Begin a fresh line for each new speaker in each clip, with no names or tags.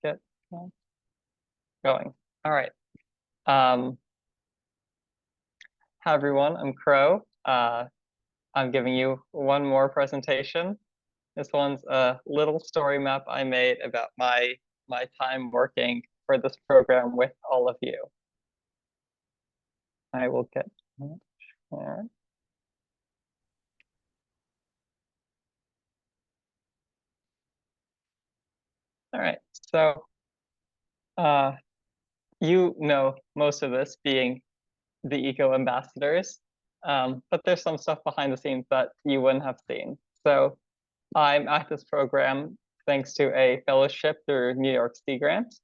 get going. All right. Hi everyone, I'm Crow. I'm giving you one more presentation. This one's a little story map I made about my time working for this program with all of you. I will get there. All right. So you know most of this being the eco ambassadors, but there's some stuff behind the scenes that you wouldn't have seen. So I'm at this program thanks to a fellowship through New York Sea Grant.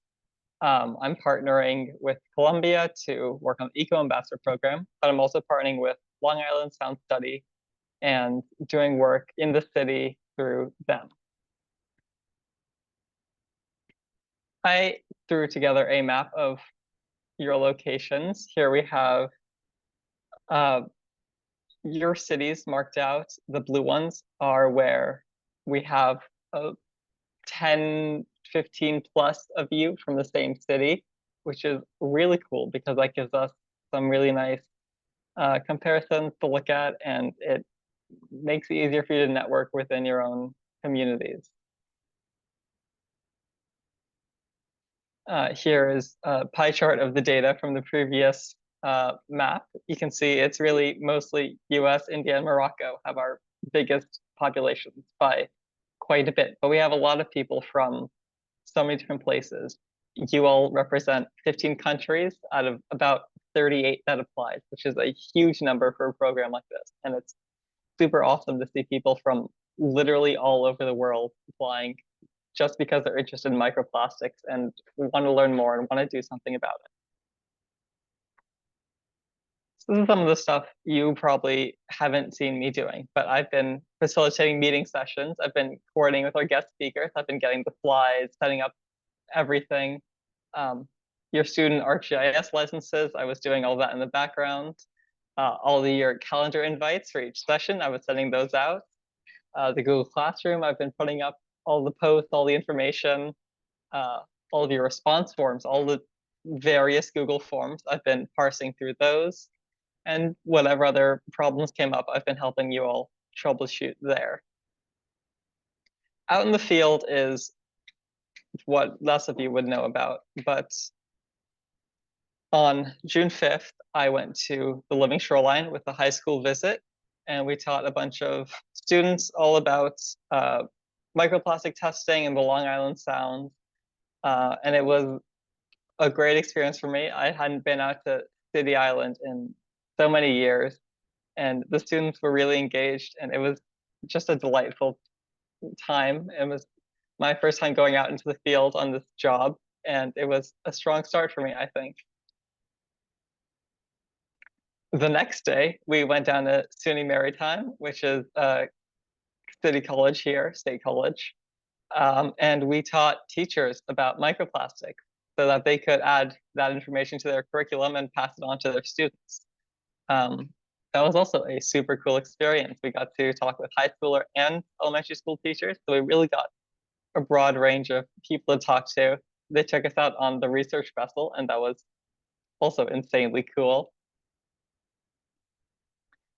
I'm partnering with Columbia to work on the Eco Ambassador program, but I'm also partnering with Long Island Sound Study and doing work in the city through them. I threw together a map of your locations. Here we have your cities marked out. The blue ones are where we have 10, 15 plus of you from the same city, which is really cool because that gives us some really nice comparisons to look at, and it makes it easier for you to network within your own communities. Here is a pie chart of the data from the previous map. You can see it's really mostly US, India, and Morocco have our biggest populations by quite a bit, but we have a lot of people from so many different places. You all represent 15 countries out of about 38 that applied, which is a huge number for a program like this. And it's super awesome to see people from literally all over the world applying just because they're interested in microplastics and want to learn more and want to do something about it. So this is some of the stuff you probably haven't seen me doing, but I've been facilitating meeting sessions. I've been coordinating with our guest speakers. I've been getting the slides, setting up everything. Your student ArcGIS licenses, I was doing all that in the background. All your calendar invites for each session, I was sending those out. The Google Classroom, I've been putting up all the posts, all the information, all of your response forms, all the various Google forms. I've been parsing through those. And whatever other problems came up, I've been helping you all troubleshoot there. Out in the field is what less of you would know about, but on June 5th, I went to the Living Shoreline with a high school visit, and we taught a bunch of students all about microplastic testing in the Long Island Sound. And it was a great experience for me. I hadn't been out to City Island in so many years, and the students were really engaged, and it was just a delightful time. It was my first time going out into the field on this job, and it was a strong start for me, I think. The next day, we went down to SUNY Maritime, which is a city college here, state college, and we taught teachers about microplastics so that they could add that information to their curriculum and pass it on to their students. That was also a super cool experience. We got to talk with high schooler and elementary school teachers, so we really got a broad range of people to talk to. They took us out on the research vessel, and that was also insanely cool.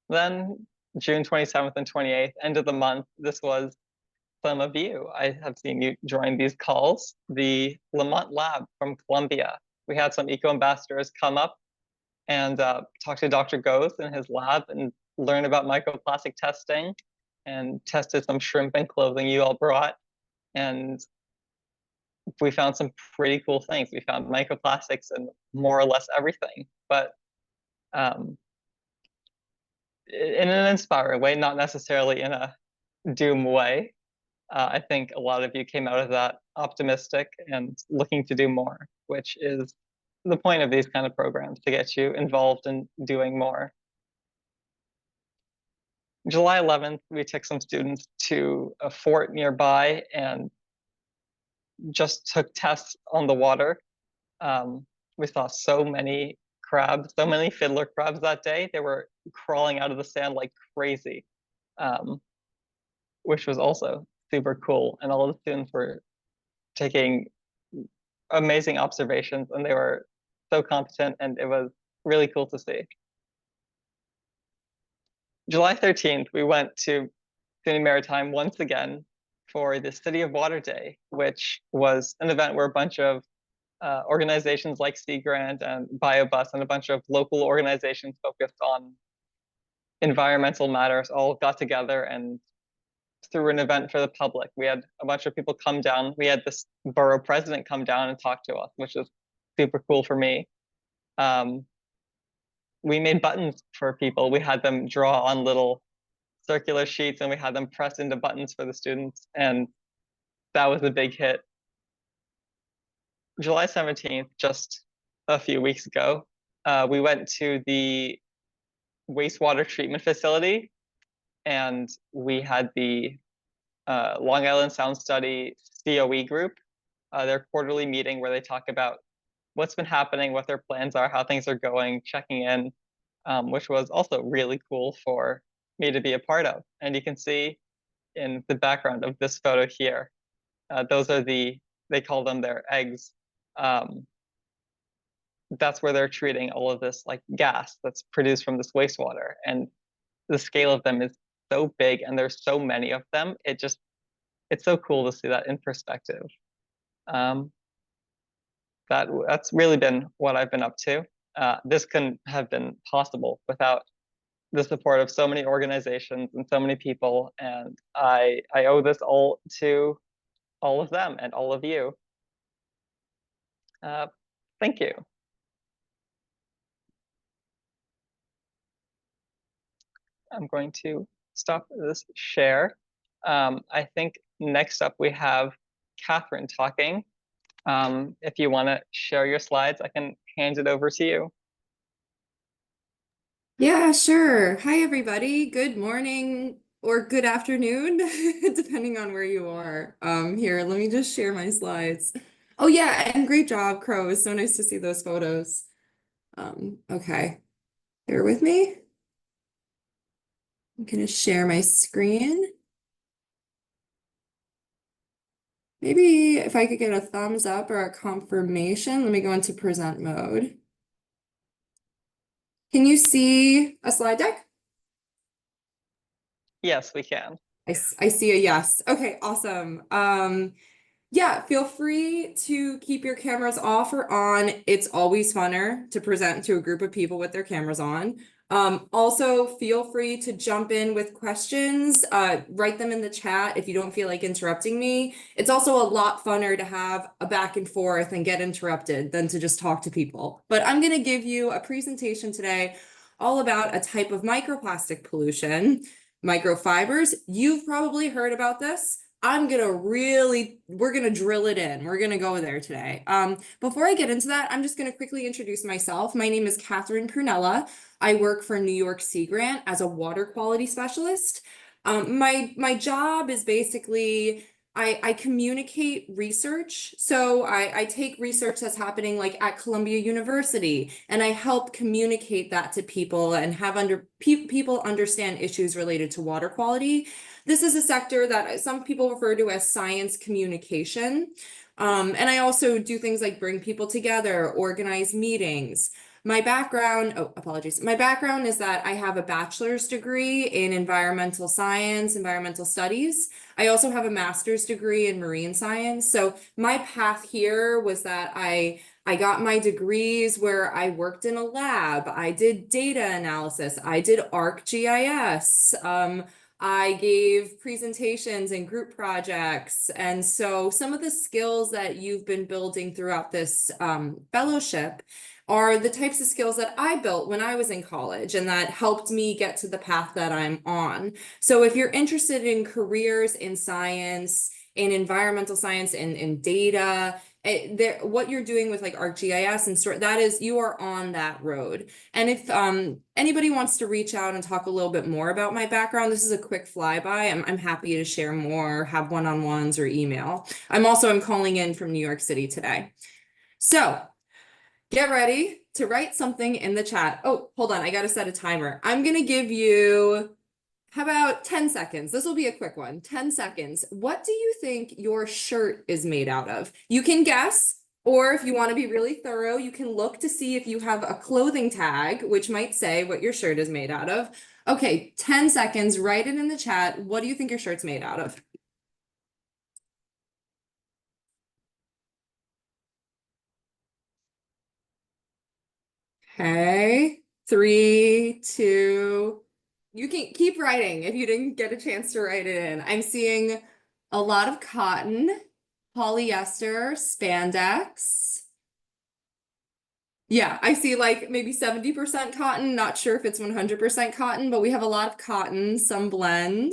Then June 27th and 28th, end of the month, this was some of you. I have seen you join these calls. The Lamont Lab from Columbia. We had some eco ambassadors come up and talk to Dr. Goes in his lab and learn about microplastic testing, and tested some shrimp and clothing you all brought. And we found some pretty cool things. We found microplastics in more or less everything, but in an inspiring way, not necessarily in a doom way. I think a lot of you came out of that optimistic and looking to do more, which is the point of these kind of programs, to get you involved in doing more. July 11th, we took some students to a fort nearby and just took tests on the water. We saw so many crabs, so many fiddler crabs that day. They were crawling out of the sand like crazy, which was also super cool. And all the students were taking amazing observations, and they were so competent, and it was really cool to see. July 13th, we went to SUNY Maritime once again for the City of Water Day, which was an event where a bunch of organizations like Sea Grant and BioBus and a bunch of local organizations focused on environmental matters all got together and through an event for the public. We had a bunch of people come down. We had this borough president come down and talk to us, which is super cool for me. We made buttons for people. We had them draw on little circular sheets and we had them press into buttons for the students. And that was a big hit. July 17th, just a few weeks ago, we went to the wastewater treatment facility and we had the Long Island Sound Study COE group, their quarterly meeting where they talk about what's been happening, what their plans are, how things are going, checking in, which was also really cool for me to be a part of. And you can see in the background of this photo here, those are they call them their eggs. That's where they're treating all of this like gas that's produced from this wastewater. And the scale of them is so big and there's so many of them. It's so cool to see that in perspective. That's really been what I've been up to. This couldn't have been possible without the support of so many organizations and so many people, and I owe this all to all of them and all of you. Thank you. I'm going to stop this share. I think next up we have Catherine talking. If you want to share your slides, I can hand it over to you.
Yeah, sure. Hi, everybody. Good morning or good afternoon, depending on where you are. Here, let me just share my slides. Oh, yeah, and great job, Crow. It's so nice to see those photos. Okay, bear with me. I'm going to share my screen. Maybe if I could get a thumbs up or a confirmation, let me go into present mode. Can you see a slide deck?
Yes, we can.
I see a yes. Okay, awesome. Yeah, feel free to keep your cameras off or on. It's always funner to present to a group of people with their cameras on. Also, feel free to jump in with questions, write them in the chat if you don't feel like interrupting me. It's also a lot funner to have a back and forth and get interrupted than to just talk to people. But I'm going to give you a presentation today all about a type of microplastic pollution, microfibers. You've probably heard about this. We're gonna drill it in. We're gonna go there today. Before I get into that, I'm just gonna quickly introduce myself. My name is Catherine Prunella. I work for New York Sea Grant as a water quality specialist. My job is basically I communicate research. So I take research that's happening like at Columbia University and I help communicate that to people and have people understand issues related to water quality. This is a sector that some people refer to as science communication. And I also do things like bring people together, organize meetings. My background is that I have a bachelor's degree in environmental science, environmental studies. I also have a master's degree in marine science. So my path here was that I got my degrees where I worked in a lab. I did data analysis. I did ArcGIS. I gave presentations and group projects. And so some of the skills that you've been building throughout this fellowship are the types of skills that I built when I was in college and that helped me get to the path that I'm on. So if you're interested in careers in science, in environmental science, in data, what you're doing with like ArcGIS and you are on that road. And if anybody wants to reach out and talk a little bit more about my background, this is a quick flyby. I'm happy to share more, have one-on-ones or email. I'm calling in from New York City today. So get ready to write something in the chat. Oh, hold on, I gotta set a timer. I'm gonna give you, how about 10 seconds? This will be a quick one. 10 seconds. What do you think your shirt is made out of? You can guess. Or if you want to be really thorough, you can look to see if you have a clothing tag, which might say what your shirt is made out of. Okay, 10 seconds, write it in the chat. What do you think your shirt's made out of? Okay, 3, 2, you can keep writing if you didn't get a chance to write it in. I'm seeing a lot of cotton, polyester, spandex. Yeah, I see like maybe 70% cotton. Not sure if it's 100% cotton, but we have a lot of cotton, some blend.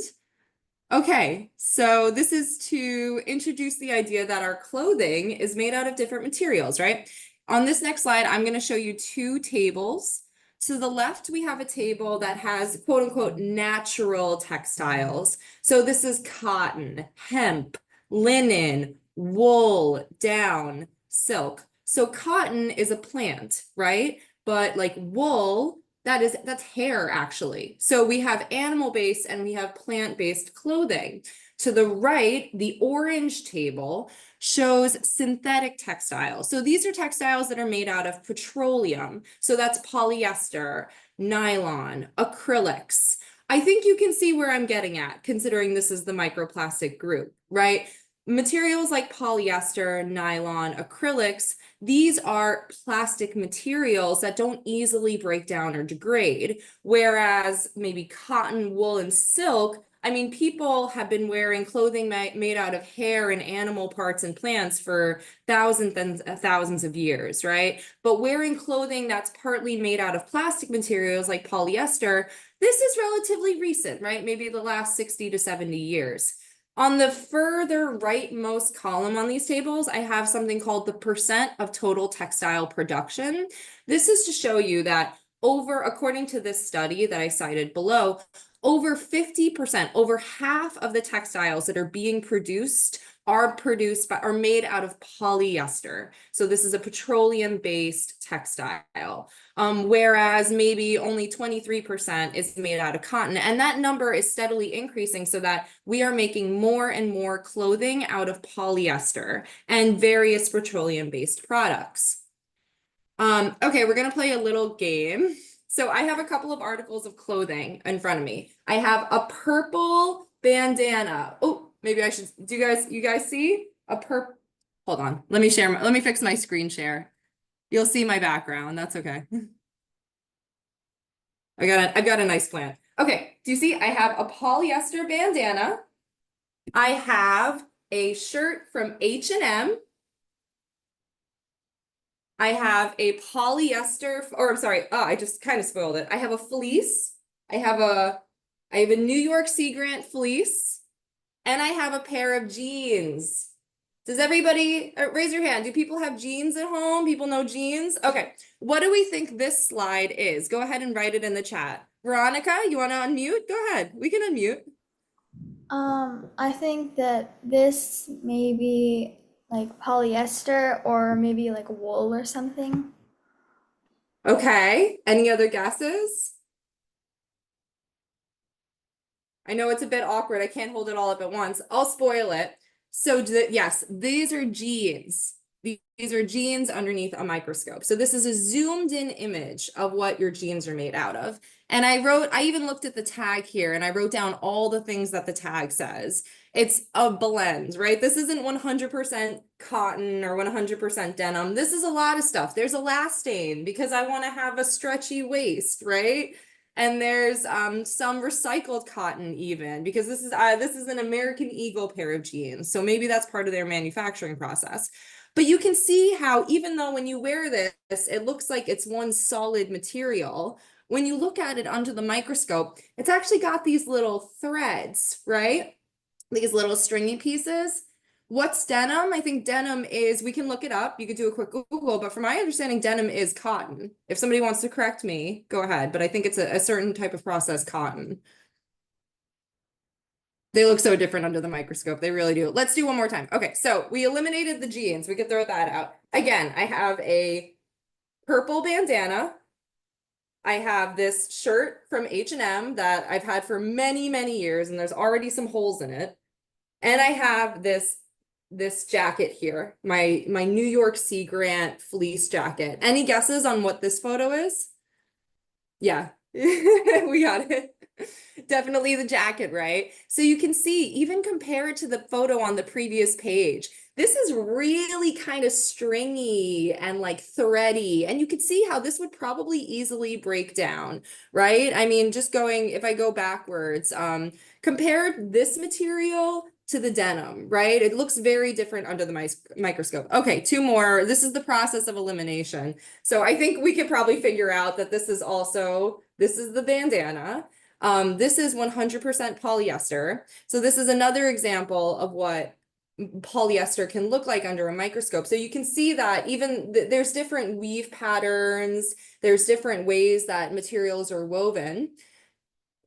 Okay, so this is to introduce the idea that our clothing is made out of different materials, right? On this next slide, I'm going to show you two tables. To the left, we have a table that has quote unquote natural textiles. So this is cotton, hemp, linen, wool, down, silk. So cotton is a plant, right? But like wool, that's hair actually. So we have animal-based and we have plant-based clothing. To the right, the orange table shows synthetic textiles. So these are textiles that are made out of petroleum. So that's polyester, nylon, acrylics. I think you can see where I'm getting at, considering this is the microplastic group, right? Materials like polyester, nylon, acrylics, these are plastic materials that don't easily break down or degrade, whereas maybe cotton, wool, and silk, I mean, people have been wearing clothing made out of hair and animal parts and plants for thousands and thousands of years, right? But wearing clothing that's partly made out of plastic materials like polyester, this is relatively recent, right? Maybe the last 60 to 70 years. On the further rightmost column on these tables, I have something called the percent of total textile production. This is to show you that according to this study that I cited below, over 50%, over half of the textiles that are being produced are made out of polyester. So this is a petroleum-based textile. Whereas maybe only 23% is made out of cotton. And that number is steadily increasing so that we are making more and more clothing out of polyester and various petroleum-based products. Okay, we're gonna play a little game. So I have a couple of articles of clothing in front of me. I have a purple bandana. Oh, maybe I should, you guys see? Hold on, let me fix my screen share. You'll see my background, that's okay. I've got a nice plan. Okay, do you see? I have a polyester bandana. I have a shirt from H&M. I have a polyester, or I'm sorry, I just kind of spoiled it. I have a fleece. I have a New York Sea Grant fleece, and I have a pair of jeans. Does everybody raise your hand? Do people have jeans at home? People know jeans? Okay. What do we think this slide is? Go ahead and write it in the chat. Veronica, you want to unmute? Go ahead. We can unmute.
I think that this may be like polyester or maybe like wool or something.
Okay. Any other guesses? I know it's a bit awkward. I can't hold it all up at once. I'll spoil it. So yes, these are jeans. These are jeans underneath a microscope. So this is a zoomed in image of what your jeans are made out of. And I even looked at the tag here and I wrote down all the things that the tag says. It's a blend, right? This isn't 100% cotton or 100% denim. This is a lot of stuff. There's elastane because I want to have a stretchy waist, right? And there's some recycled cotton even because this is an American Eagle pair of jeans. So maybe that's part of their manufacturing process. But you can see how even though when you wear this, it looks like it's one solid material. When you look at it under the microscope, it's actually got these little threads, right? These little stringy pieces. What's denim? I think denim is, we can look it up. You could do a quick Google, but from my understanding, denim is cotton. If somebody wants to correct me, go ahead. But I think it's a certain type of processed cotton. They look so different under the microscope. They really do. Let's do one more time. Okay, so we eliminated the jeans. We could throw that out. Again, I have a purple bandana. I have this shirt from H&M that I've had for many, many years, and there's already some holes in it. And I have this this jacket here, my New York Sea Grant fleece jacket. Any guesses on what this photo is? Yeah, we got it. Definitely the jacket, right? So you can see, even compared to the photo on the previous page, this is really kind of stringy and like thready. And you can see how this would probably easily break down, right? I mean, just going, if I go backwards, compare this material to the denim, right? It looks very different under the microscope. Okay, two more. This is the process of elimination. So I think we could probably figure out that this is the bandana. This is 100% polyester. So this is another example of what polyester can look like under a microscope. So you can see that even there's different weave patterns, there's different ways that materials are woven.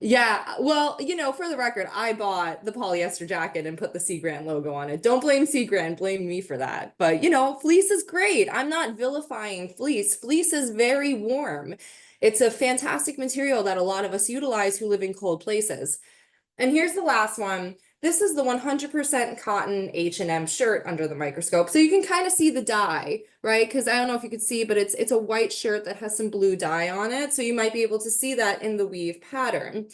Yeah, well, for the record, I bought the polyester jacket and put the Sea Grant logo on it. Don't blame Sea Grant, blame me for that. But, fleece is great. I'm not vilifying fleece. Fleece is very warm. It's a fantastic material that a lot of us utilize who live in cold places. And here's the last one. This is the 100% cotton H&M shirt under the microscope. So you can kind of see the dye, right? Because I don't know if you could see, but it's a white shirt that has some blue dye on it. So you might be able to see that in the weave pattern.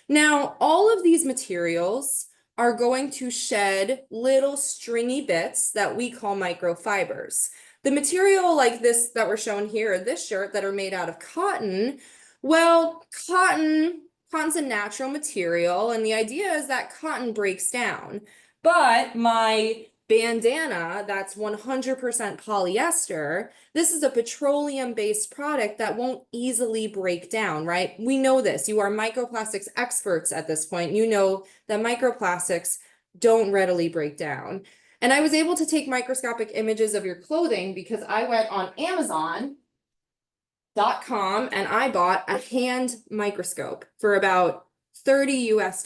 Now, all of these materials are going to shed little stringy bits that we call microfibers. The material like this that we're showing here, this shirt that are made out of cotton, well, cotton's a natural material, and the idea is that cotton breaks down. But my bandana, that's 100% polyester, this is a petroleum-based product that won't easily break down, right? We know this. You are microplastics experts at this point. You know that microplastics don't readily break down. And I was able to take microscopic images of your clothing because I went on Amazon.com and I bought a hand microscope for about $30 US.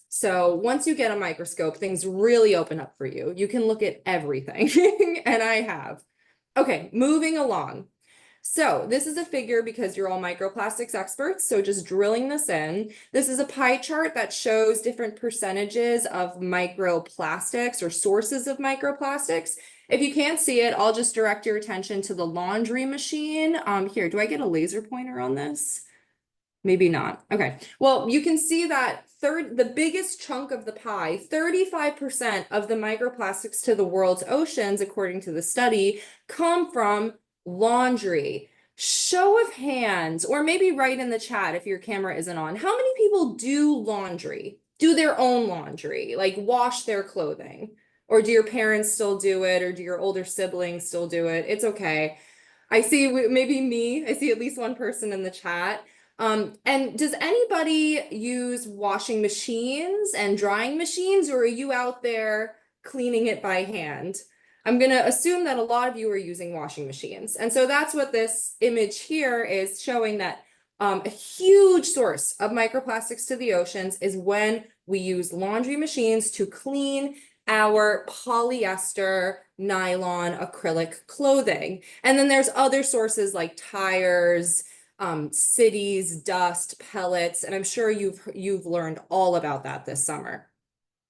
So once you get a microscope, things really open up for you. You can look at everything, and I have. Okay, moving along. So this is a figure because you're all microplastics experts, so just drilling this in. This is a pie chart that shows different percentages of microplastics or sources of microplastics. If you can't see it, I'll just direct your attention to the laundry machine. Here, do I get a laser pointer on this? Maybe not. Okay. Well, you can see that the biggest chunk of the pie, 35% of the microplastics to the world's oceans, according to the study, come from laundry. Show of hands, or maybe write in the chat if your camera isn't on. How many people do laundry? Do their own laundry, like wash their clothing? Or do your parents still do it? Or do your older siblings still do it? It's okay. I see maybe me. I see at least one person in the chat. And does anybody use washing machines and drying machines, or are you out there cleaning it by hand? I'm going to assume that a lot of you are using washing machines. And so that's what this image here is showing, that a huge source of microplastics to the oceans is when we use laundry machines to clean our polyester, nylon, acrylic clothing. And then there's other sources like tires, cities, dust, pellets, and I'm sure you've learned all about that this summer.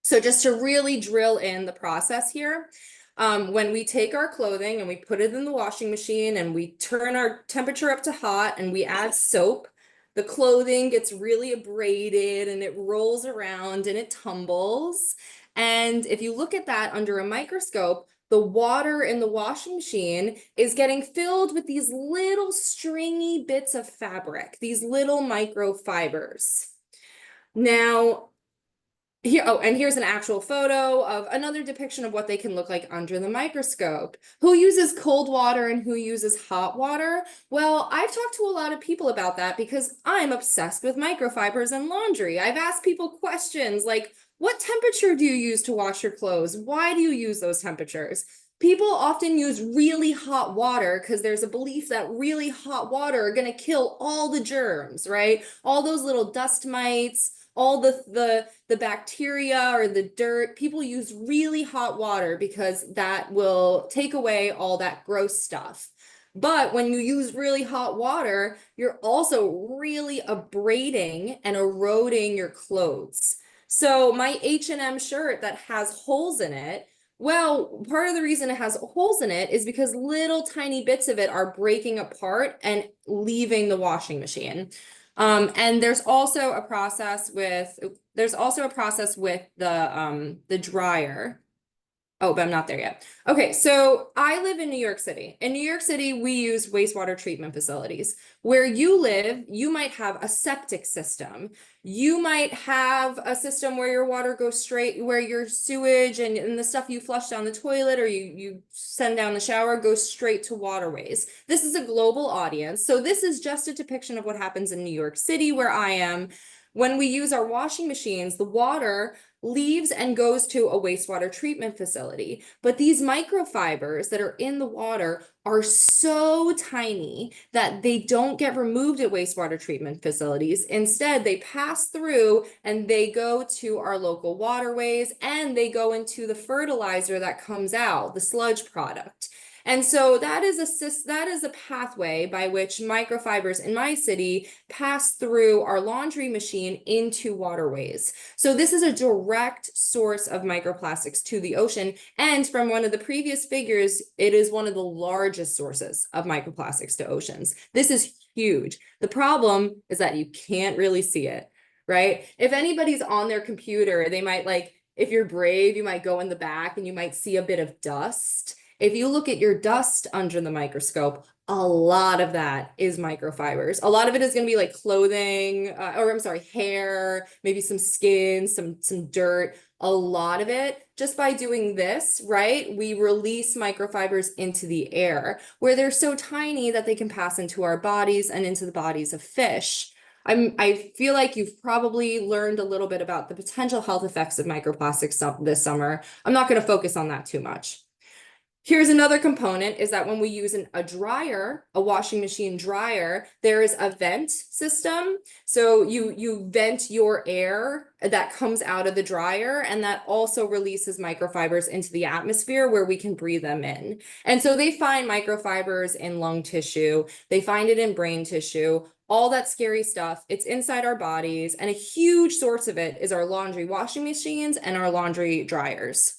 So just to really drill in the process here, when we take our clothing and we put it in the washing machine and we turn our temperature up to hot and we add soap, the clothing gets really abraded and it rolls around and it tumbles. And if you look at that under a microscope, the water in the washing machine is getting filled with these little stringy bits of fabric, these little microfibers. Now, here, and here's an actual photo of another depiction of what they can look like under the microscope. Who uses cold water and who uses hot water? Well, I've talked to a lot of people about that because I'm obsessed with microfibers and laundry. I've asked people questions like, what temperature do you use to wash your clothes? Why do you use those temperatures? People often use really hot water because there's a belief that really hot water are going to kill all the germs, right? All those little dust mites, all the bacteria or the dirt. People use really hot water because that will take away all that gross stuff. But when you use really hot water, you're also really abrading and eroding your clothes. So my H&M shirt that has holes in it, Well, part of the reason it has holes in it is because little tiny bits of it are breaking apart and leaving the washing machine. And there's also a process with the dryer. Oh, but I'm not there yet. Okay, so I live in New York City. In New York City, we use wastewater treatment facilities. Where you live, you might have a septic system. You might have a system where your water goes straight, where your sewage and the stuff you flush down the toilet or you send down the shower goes straight to waterways. This is a global audience. So this is just a depiction of what happens in New York City, where I am. When we use our washing machines, the water leaves and goes to a wastewater treatment facility. But these microfibers that are in the water are so tiny that they don't get removed at wastewater treatment facilities. Instead, they pass through and they go to our local waterways and they go into the fertilizer that comes out, the sludge product. And so that is a pathway by which microfibers in my city pass through our laundry machine into waterways. So this is a direct source of microplastics to the ocean. And from one of the previous figures, it is one of the largest sources of microplastics to oceans. This is huge. The problem is that you can't really see it, right? If anybody's on their computer, they might if you're brave, you might go in the back and you might see a bit of dust. If you look at your dust under the microscope, a lot of that is microfibers. A lot of it is going to be like clothing, hair, maybe some skin, some dirt. A lot of it, just by doing this, right, we release microfibers into the air where they're so tiny that they can pass into our bodies and into the bodies of fish. I feel like you've probably learned a little bit about the potential health effects of microplastics this summer. I'm not going to focus on that too much. Here's another component is that when we use a dryer, a washing machine dryer, there is a vent system. So you vent your air that comes out of the dryer, and that also releases microfibers into the atmosphere where we can breathe them in. And so they find microfibers in lung tissue, they find it in brain tissue, all that scary stuff. It's inside our bodies, and a huge source of it is our laundry washing machines and our laundry dryers.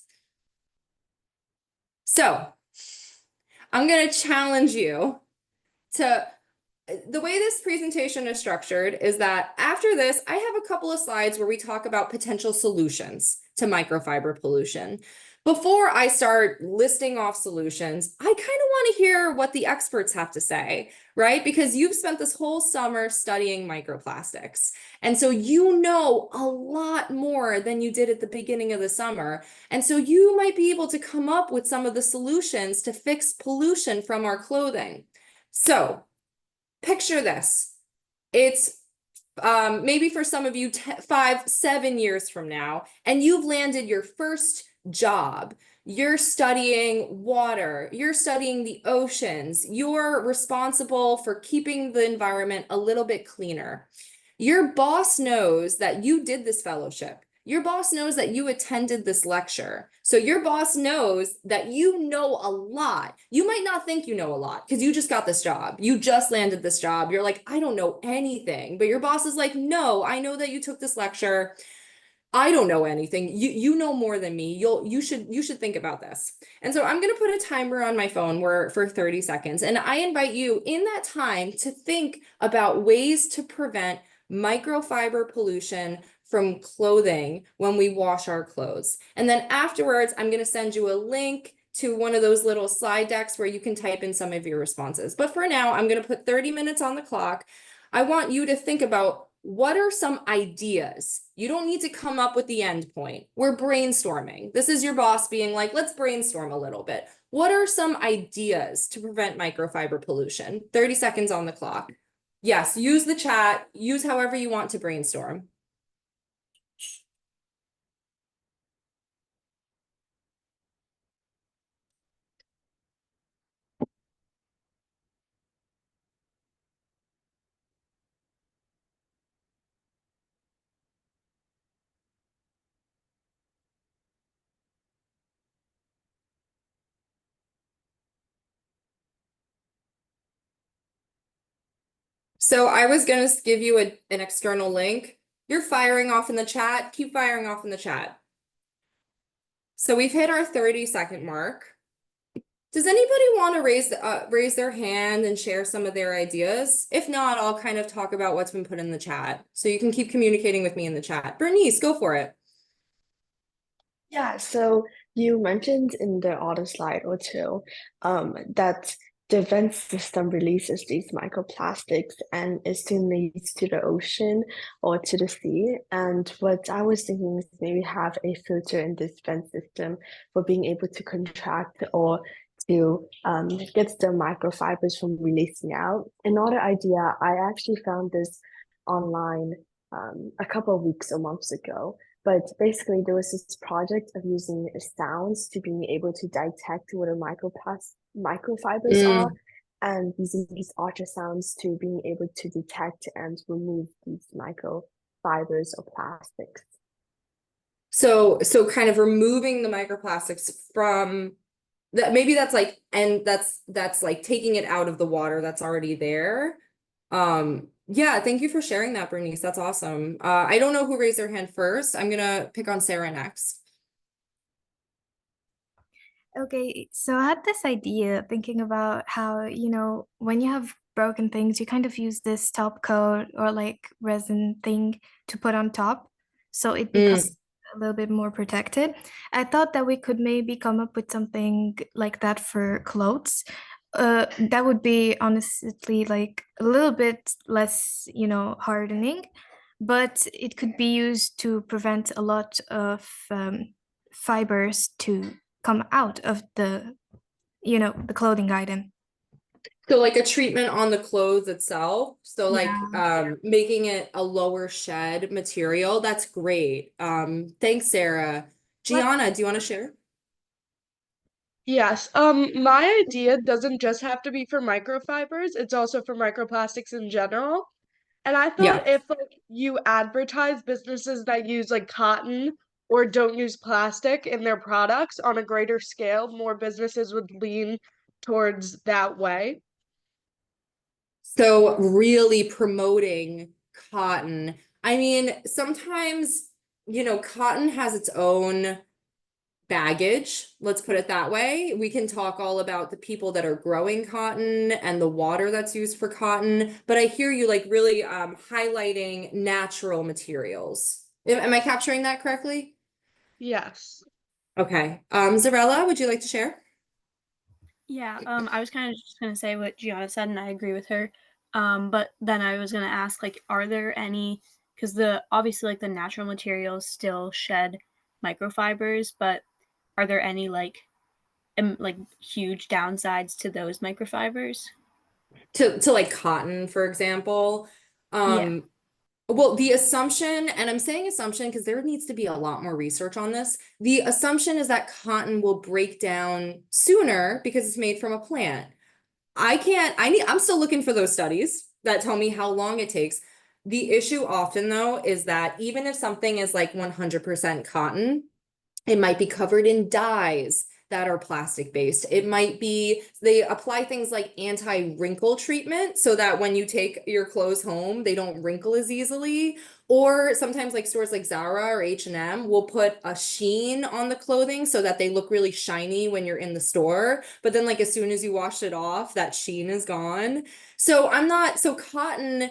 So I'm going to challenge you to, the way this presentation is structured is that after this, I have a couple of slides where we talk about potential solutions to microfiber pollution. Before I start listing off solutions, I kind of want to hear what the experts have to say, right? Because you've spent this whole summer studying microplastics. And so you know a lot more than you did at the beginning of the summer. And so you might be able to come up with some of the solutions to fix pollution from our clothing. So picture this. It's maybe for some of you 5, 7 years from now, and you've landed your first job. You're studying water, you're studying the oceans, you're responsible for keeping the environment a little bit cleaner. Your boss knows that you did this fellowship. Your boss knows that you attended this lecture. So your boss knows that you know a lot. You might not think you know a lot because you just got this job. You just landed this job. You're like, I don't know anything. But your boss is like, no, I know that you took this lecture. I don't know anything. You know more than me. You should think about this. And so I'm going to put a timer on my phone for 30 seconds. And I invite you in that time to think about ways to prevent microfiber pollution from clothing when we wash our clothes. And then afterwards, I'm going to send you a link to one of those little slide decks where you can type in some of your responses. But for now, I'm going to put 30 minutes on the clock. I want you to think about what are some ideas? You don't need to come up with the end point. We're brainstorming. This is your boss being like, let's brainstorm a little bit. What are some ideas to prevent microfiber pollution? 30 seconds on the clock. Yes, use the chat, use however you want to brainstorm. So I was going to give you an external link. You're firing off in the chat. Keep firing off in the chat. So we've hit our 30-second mark. Does anybody want to raise their hand and share some of their ideas? If not, I'll kind of talk about what's been put in the chat. So you can keep communicating with me in the chat. Bernice, go for it.
Yeah, so you mentioned in the other slide or two, that the vent system releases these microplastics and it still leads to the ocean or to the sea. And what I was thinking is maybe have a filter in this vent system for being able to contract or to get the microfibers from releasing out. Another idea, I actually found this online a couple of weeks or months ago. But basically, there was this project of using sounds to being able to detect what a microfibers are, and using these ultrasounds to being able to detect and remove these microfibers or plastics.
So kind of removing the microplastics from that, maybe that's like, and that's like taking it out of the water that's already there. Yeah, thank you for sharing that, Bernice. That's awesome. I don't know who raised their hand first. I'm gonna pick on Sarah next.
Okay, so I had this idea thinking about how, when you have broken things, you kind of use this top coat or like resin thing to put on top, so it becomes a little bit more protected. I thought that we could maybe come up with something like that for clothes. That would be honestly like a little bit less, hardening, but it could be used to prevent a lot of fibers to come out of the clothing item.
So like a treatment on the clothes itself. So like
Yeah.
making it a lower shed material. That's great. Thanks, Sarah. Gianna, do you want to share?
Yes, my idea doesn't just have to be for microfibers, it's also for microplastics in general. And I
Yeah.
thought if like you advertise businesses that use like cotton or don't use plastic in their products on a greater scale, more businesses would lean towards that way.
So really promoting cotton. I mean, sometimes, cotton has its own baggage, let's put it that way. We can talk all about the people that are growing cotton and the water that's used for cotton, but I hear you like really highlighting natural materials. Am I capturing that correctly?
Yes.
Okay. Zarella, would you like to share?
Yeah, I was kind of just gonna say what Gianna said, and I agree with her. But then I was gonna ask, like, are there any, because the obviously like the natural materials still shed microfibers, but are there any like huge downsides to those microfibers?
To like cotton, for example.
Yeah.
Well, the assumption, and I'm saying assumption because there needs to be a lot more research on this. The assumption is that cotton will break down sooner because it's made from a plant. I'm still looking for those studies that tell me how long it takes. The issue often though is that even if something is like 100% cotton, it might be covered in dyes that are plastic based. It might be, they apply things like anti-wrinkle treatment so that when you take your clothes home, they don't wrinkle as easily. Or sometimes like stores like Zara or H&M will put a sheen on the clothing so that they look really shiny when you're in the store. But then like as soon as you wash it off, that sheen is gone. So cotton,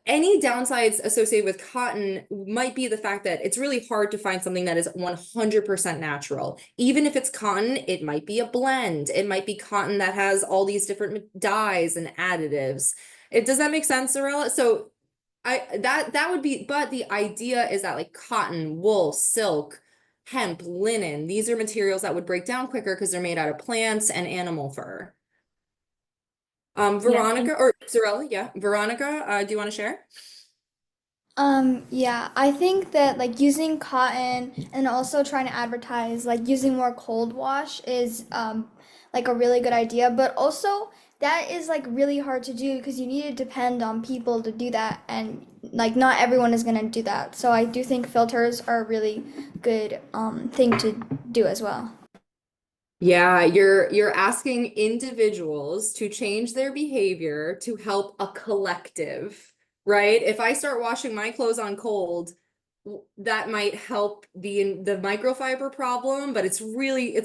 any downsides associated with cotton might be the fact that it's really hard to find something that is 100% natural. Even if it's cotton, it might be a blend. It might be cotton that has all these different dyes and additives. Does that make sense, Zarella? So that would be, but the idea is that like cotton, wool, silk, hemp, linen, these are materials that would break down quicker because they're made out of plants and animal fur. Veronica or Zarella, yeah. Veronica, do you want to share?
Yeah, I think that like using cotton and also trying to advertise like using more cold wash is like a really good idea, but also that is like really hard to do because you need to depend on people to do that, and like not everyone is gonna do that. So I do think filters are a really good thing to do as well.
Yeah, you're asking individuals to change their behavior to help a collective, right? If I start washing my clothes on cold, that might help the microfiber problem, but it's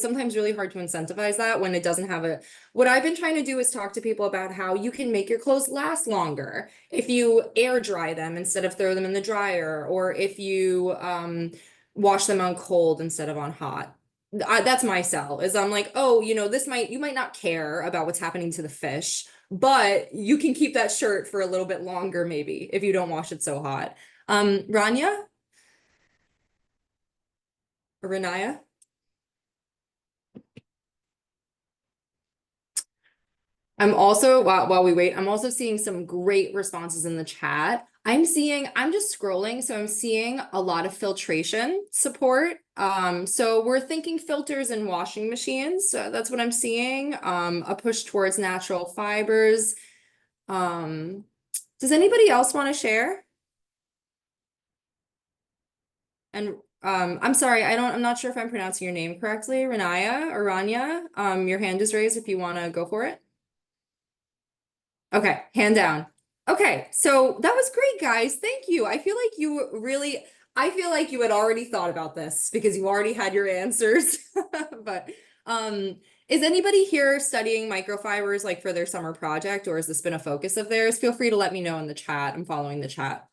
sometimes really hard to incentivize that when it doesn't have a, what I've been trying to do is talk to people about how you can make your clothes last longer if you air dry them instead of throw them in the dryer, or if you wash them on cold instead of on hot. That's my sell, is I'm like, oh, you know, you might not care about what's happening to the fish, but you can keep that shirt for a little bit longer maybe if you don't wash it so hot. Rania? Or Renaya? I'm also, while we wait, I'm also seeing some great responses in the chat. I'm just scrolling, so I'm seeing a lot of filtration support. So we're thinking filters and washing machines. So that's what I'm seeing. A push towards natural fibers. Does anybody else want to share? And I'm sorry, I'm not sure if I'm pronouncing your name correctly, Renaya or Rania. Your hand is raised if you want to go for it. Okay, hand down. Okay, so that was great, guys. Thank you. I feel like you had already thought about this because you already had your answers. But is anybody here studying microfibers like for their summer project, or has this been a focus of theirs? Feel free to let me know in the chat. I'm following the chat.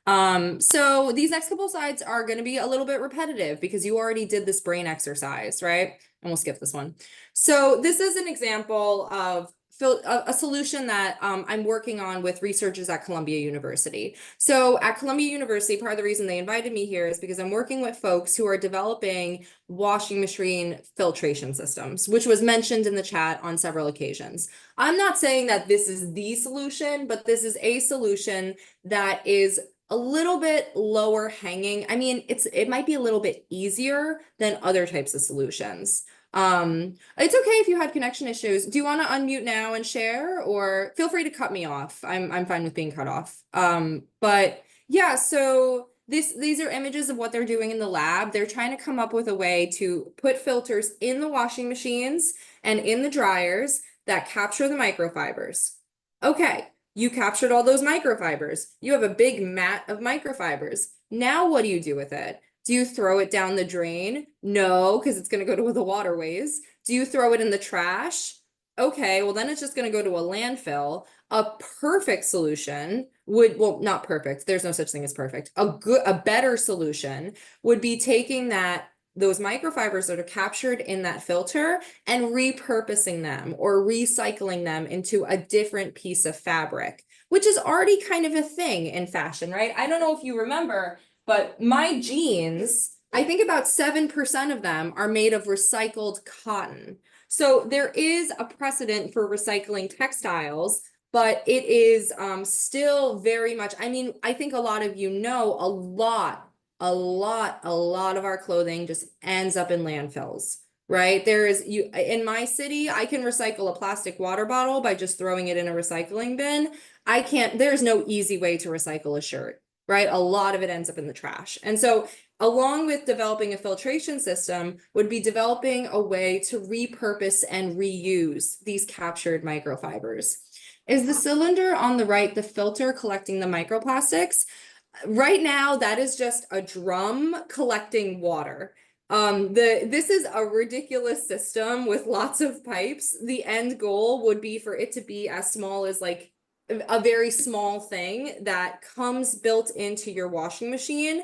So these next couple slides are going to be a little bit repetitive because you already did this brain exercise, right? And we'll skip this one. So this is an example of a solution that I'm working on with researchers at Columbia University. So at Columbia University, part of the reason they invited me here is because I'm working with folks who are developing washing machine filtration systems, which was mentioned in the chat on several occasions. I'm not saying that this is the solution, but this is a solution that is a little bit lower hanging. I mean, it might be a little bit easier than other types of solutions. It's okay if you had connection issues. Do you want to unmute now and share, or feel free to cut me off? I'm fine with being cut off. But yeah, so these are images of what they're doing in the lab. They're trying to come up with a way to put filters in the washing machines and in the dryers that capture the microfibers. Okay, you captured all those microfibers. You have a big mat of microfibers. Now what do you do with it? Do you throw it down the drain? No, because it's going to go to the waterways. Do you throw it in the trash? Okay, well then it's just going to go to a landfill. A perfect solution would, well, not perfect. There's no such thing as perfect. A better solution would be taking those microfibers that are captured in that filter and repurposing them or recycling them into a different piece of fabric, which is already kind of a thing in fashion, right? I don't know if you remember, but my jeans, I think about 7% of them are made of recycled cotton. So there is a precedent for recycling textiles, but it is still very much, I mean, I think a lot of you know a lot of our clothing just ends up in landfills, right? In my city, I can recycle a plastic water bottle by just throwing it in a recycling bin. There's no easy way to recycle a shirt, right? A lot of it ends up in the trash. And so along with developing a filtration system would be developing a way to repurpose and reuse these captured microfibers. Is the cylinder on the right the filter collecting the microplastics? Right now, that is just a drum collecting water. This is a ridiculous system with lots of pipes. The end goal would be for it to be as small as like a very small thing that comes built into your washing machine.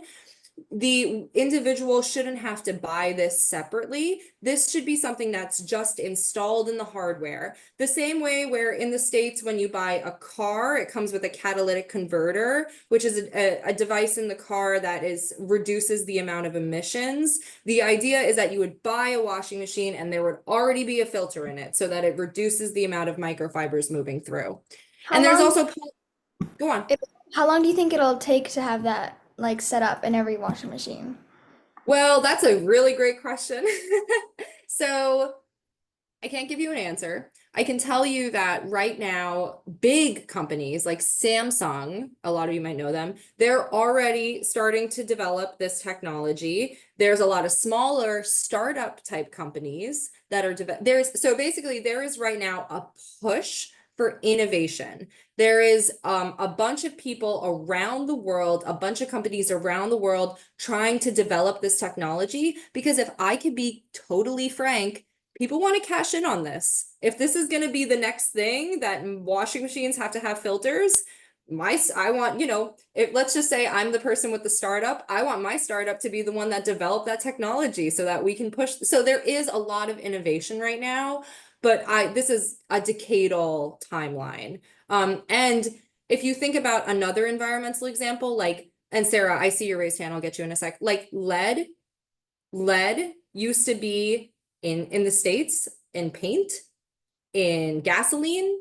The individual shouldn't have to buy this separately. This should be something that's just installed in the hardware. The same way where in the States, when you buy a car, it comes with a catalytic converter, which is a device in the car that reduces the amount of emissions. The idea is that you would buy a washing machine and there would already be a filter in it so that it reduces the amount of microfibers moving through. And there's also, go on.
How long do you think it'll take to have that like set up in every washing machine?
Well, that's a really great question. So I can't give you an answer. I can tell you that right now, big companies like Samsung, a lot of you might know them, they're already starting to develop this technology. There's a lot of smaller startup type companies that are so basically there is right now a push for innovation. There is a bunch of people around the world, a bunch of companies around the world trying to develop this technology, because if I could be totally frank, people want to cash in on this. If this is going to be the next thing that washing machines have to have filters, I want, if let's just say I'm the person with the startup, I want my startup to be the one that developed that technology so that we can push. So there is a lot of innovation right now, but this is a decadal timeline. And if you think about another environmental example, and Sarah, I see your raised hand, I'll get you in a sec, like lead used to be in the States, in paint, in gasoline,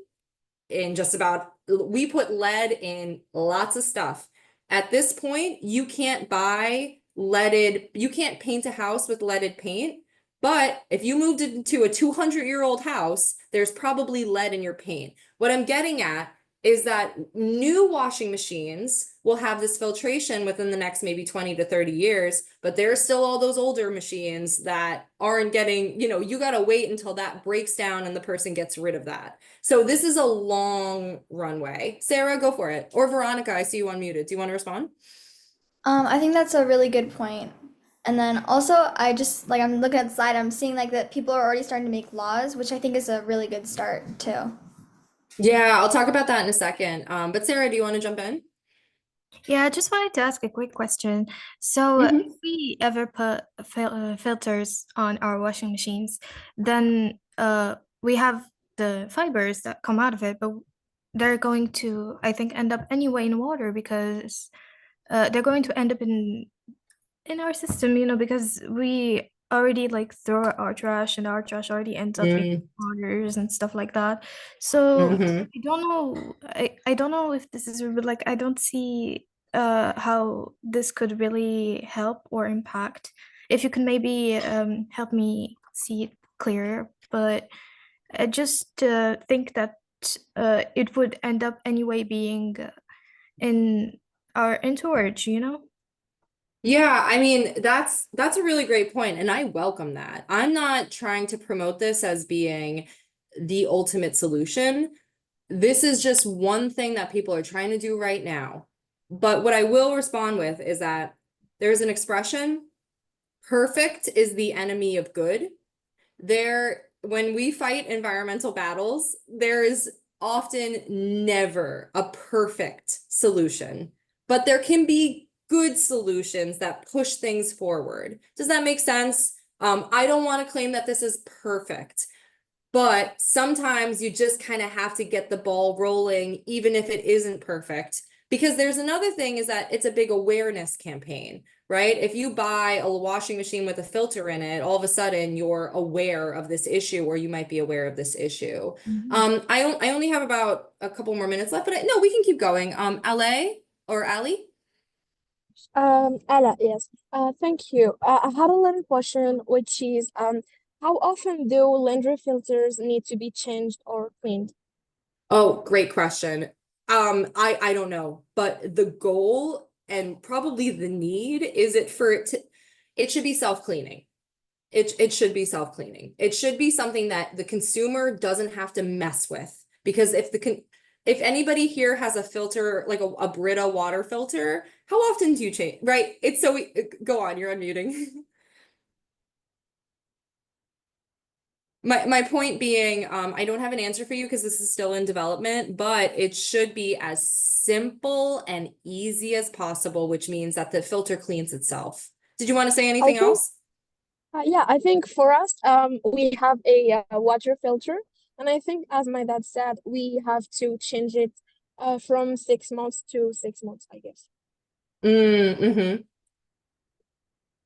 in just about, we put lead in lots of stuff. At this point, you can't buy you can't paint a house with leaded paint, but if you moved into a 200-year-old house, there's probably lead in your paint. What I'm getting at is that new washing machines will have this filtration within the next maybe 20 to 30 years, but there's still all those older machines that aren't getting, you got to wait until that breaks down and the person gets rid of that. So this is a long runway. Sarah, go for it. Or Veronica, I see you unmuted. Do you want to respond?
I think that's a really good point. And then also, I just like I'm looking at the slide, I'm seeing like that people are already starting to make laws, which I think is a really good start too.
Yeah, I'll talk about that in a second. But Sarah, do you want to jump in?
Yeah, I just wanted to ask a quick question. So, if we ever put filters on our washing machines, then we have the fibers that come out of it, but they're going to, I think, end up anyway in water because they're going to end up in our system, because we already like throw our trash and our trash already ends up in waters and stuff like that. So I don't know. I don't know if this is like I don't see how this could really help or impact. If you can maybe help me see it clearer, but I just think that it would end up anyway being in our in storage.
Yeah, I mean, that's a really great point, and I welcome that. I'm not trying to promote this as being the ultimate solution. This is just one thing that people are trying to do right now. But what I will respond with is that there's an expression, perfect is the enemy of good. When we fight environmental battles, there is often never a perfect solution, but there can be good solutions that push things forward. Does that make sense? I don't want to claim that this is perfect, but sometimes you just kind of have to get the ball rolling, even if it isn't perfect. Because there's another thing is that it's a big awareness campaign, right? If you buy a washing machine with a filter in it, all of a sudden you're aware of this issue, or you might be aware of this issue. I only have about a couple more minutes left, but no, we can keep going. LA or Ali?
Ella, yes. Thank you. I had a little question, which is, how often do laundry filters need to be changed or cleaned?
Oh, great question. I don't know, but the goal and probably the need is it should be self-cleaning. It should be self-cleaning. It should be something that the consumer doesn't have to mess with. Because if anybody here has a filter, like a Brita water filter, how often do you change? Right? It's so go on, you're unmuting. My point being, I don't have an answer for you because this is still in development, but it should be as simple and easy as possible, which means that the filter cleans itself. Did you want to say
I
anything
think,
else?
yeah, I think for us, we have a water filter, and I think, as my dad said, we have to change it from 6 months to 6 months, I guess.
Mm-hmm.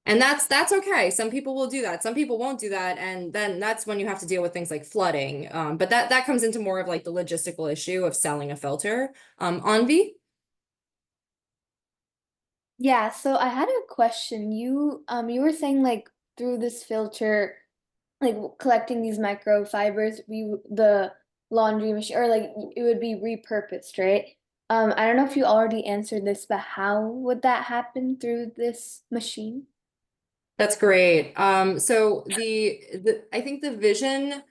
And that's okay. Some people will do that. Some people won't do that. And then that's when you have to deal with things like flooding. But that comes into more of like the logistical issue of selling a filter. Anvi?
Yeah, so I had a question. You were saying like through this filter, like collecting these microfibers, the laundry machine or like it would be repurposed, right? I don't know if you already answered this, but how would that happen through this machine?
That's great. So I think the vision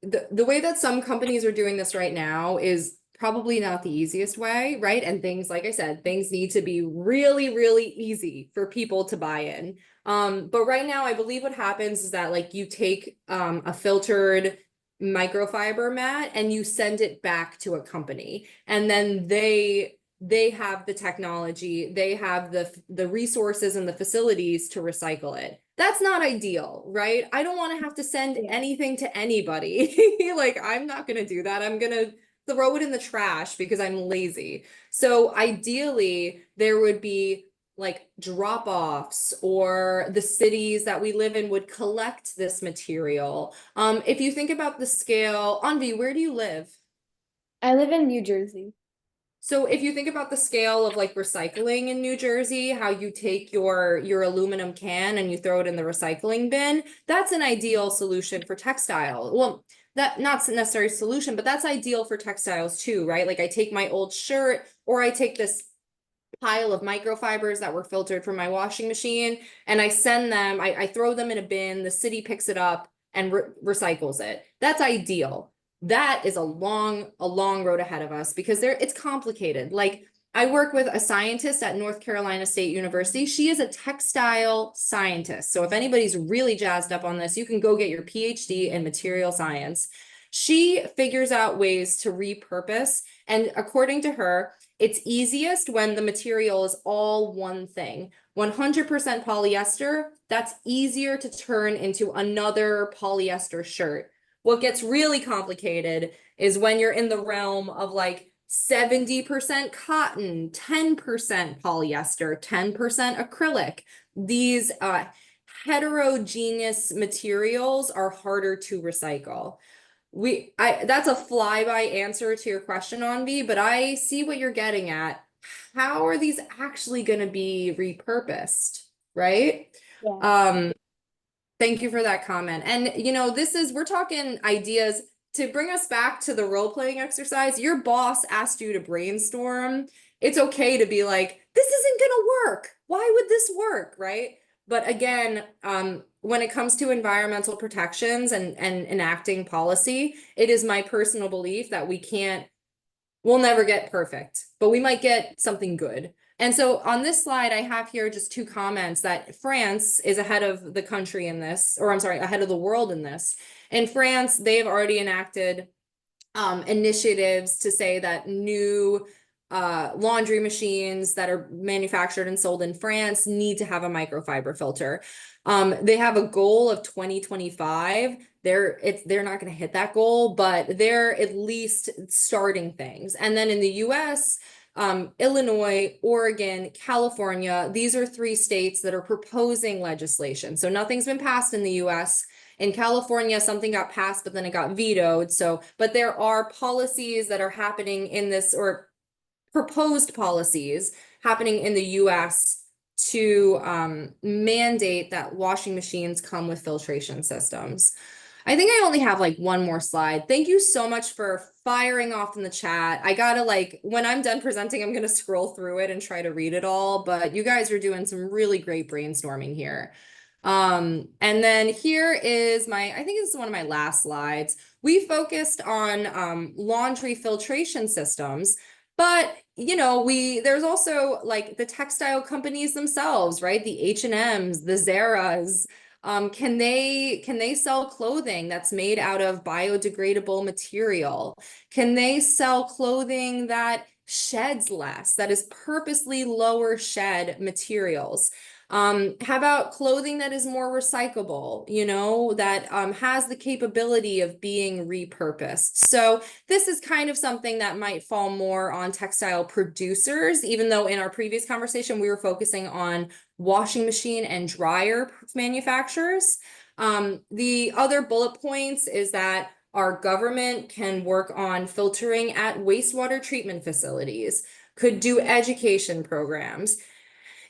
the way that some companies are doing this right now is probably not the easiest way, right? And things, like I said, things need to be really, really easy for people to buy in. But right now, I believe what happens is that like you take a filtered microfiber mat and you send it back to a company, and then they have the technology, they have the resources and the facilities to recycle it. That's not ideal, right? I don't want to have to send anything to anybody. Like, I'm not going to do that. I'm going to throw it in the trash because I'm lazy. So ideally, there would be like drop-offs, or the cities that we live in would collect this material. If you think about the scale, Anvi, where do you live?
I live in New Jersey.
So if you think about the scale of like recycling in New Jersey, how you take your aluminum can and you throw it in the recycling bin, that's an ideal solution for textile. Well, that not necessarily solution, but that's ideal for textiles too, right? Like I take my old shirt, or I take this pile of microfibers that were filtered from my washing machine, and I send them, I throw them in a bin, the city picks it up and recycles it. That's ideal. That is a long road ahead of us, because it's complicated. Like, I work with a scientist at North Carolina State University. She is a textile scientist. So if anybody's really jazzed up on this, you can go get your PhD in material science. She figures out ways to repurpose, and according to her, it's easiest when the material is all one thing. 100% polyester, that's easier to turn into another polyester shirt. What gets really complicated is when you're in the realm of like 70% cotton, 10% polyester, 10% acrylic. These heterogeneous materials are harder to recycle. That's a flyby answer to your question, Anvi, but I see what you're getting at. How are these actually going to be repurposed, right?
Yeah.
Thank you for that comment. And we're talking ideas to bring us back to the role-playing exercise. Your boss asked you to brainstorm. It's okay to be like, this isn't gonna work. Why would this work, right? But again, when it comes to environmental protections and enacting policy, it is my personal belief that we'll never get perfect, but we might get something good. And so on this slide, I have here just two comments that France is ahead of the country in this, or I'm sorry, ahead of the world in this. In France, they've already enacted initiatives to say that new laundry machines that are manufactured and sold in France need to have a microfiber filter. They have a goal of 2025. They're not going to hit that goal, but they're at least starting things. And then in the US, Illinois, Oregon, California, these are 3 states that are proposing legislation. So nothing's been passed in the US. In California, something got passed, but then it got vetoed. But there are policies that are happening in this, or proposed policies happening in the US to mandate that washing machines come with filtration systems. I think I only have like one more slide. Thank you so much for firing off in the chat. I gotta when I'm done presenting, I'm gonna scroll through it and try to read it all, but you guys are doing some really great brainstorming here. And then here is I think this is one of my last slides. We focused on laundry filtration systems, but there's also like the textile companies themselves, right? The H&Ms, the Zaras. Can they sell clothing that's made out of biodegradable material? Can they sell clothing that sheds less, that is purposely lower shed materials? How about clothing that is more recyclable, that has the capability of being repurposed? So this is kind of something that might fall more on textile producers, even though in our previous conversation, we were focusing on washing machine and dryer manufacturers. The other bullet points is that our government can work on filtering at wastewater treatment facilities, could do education programs.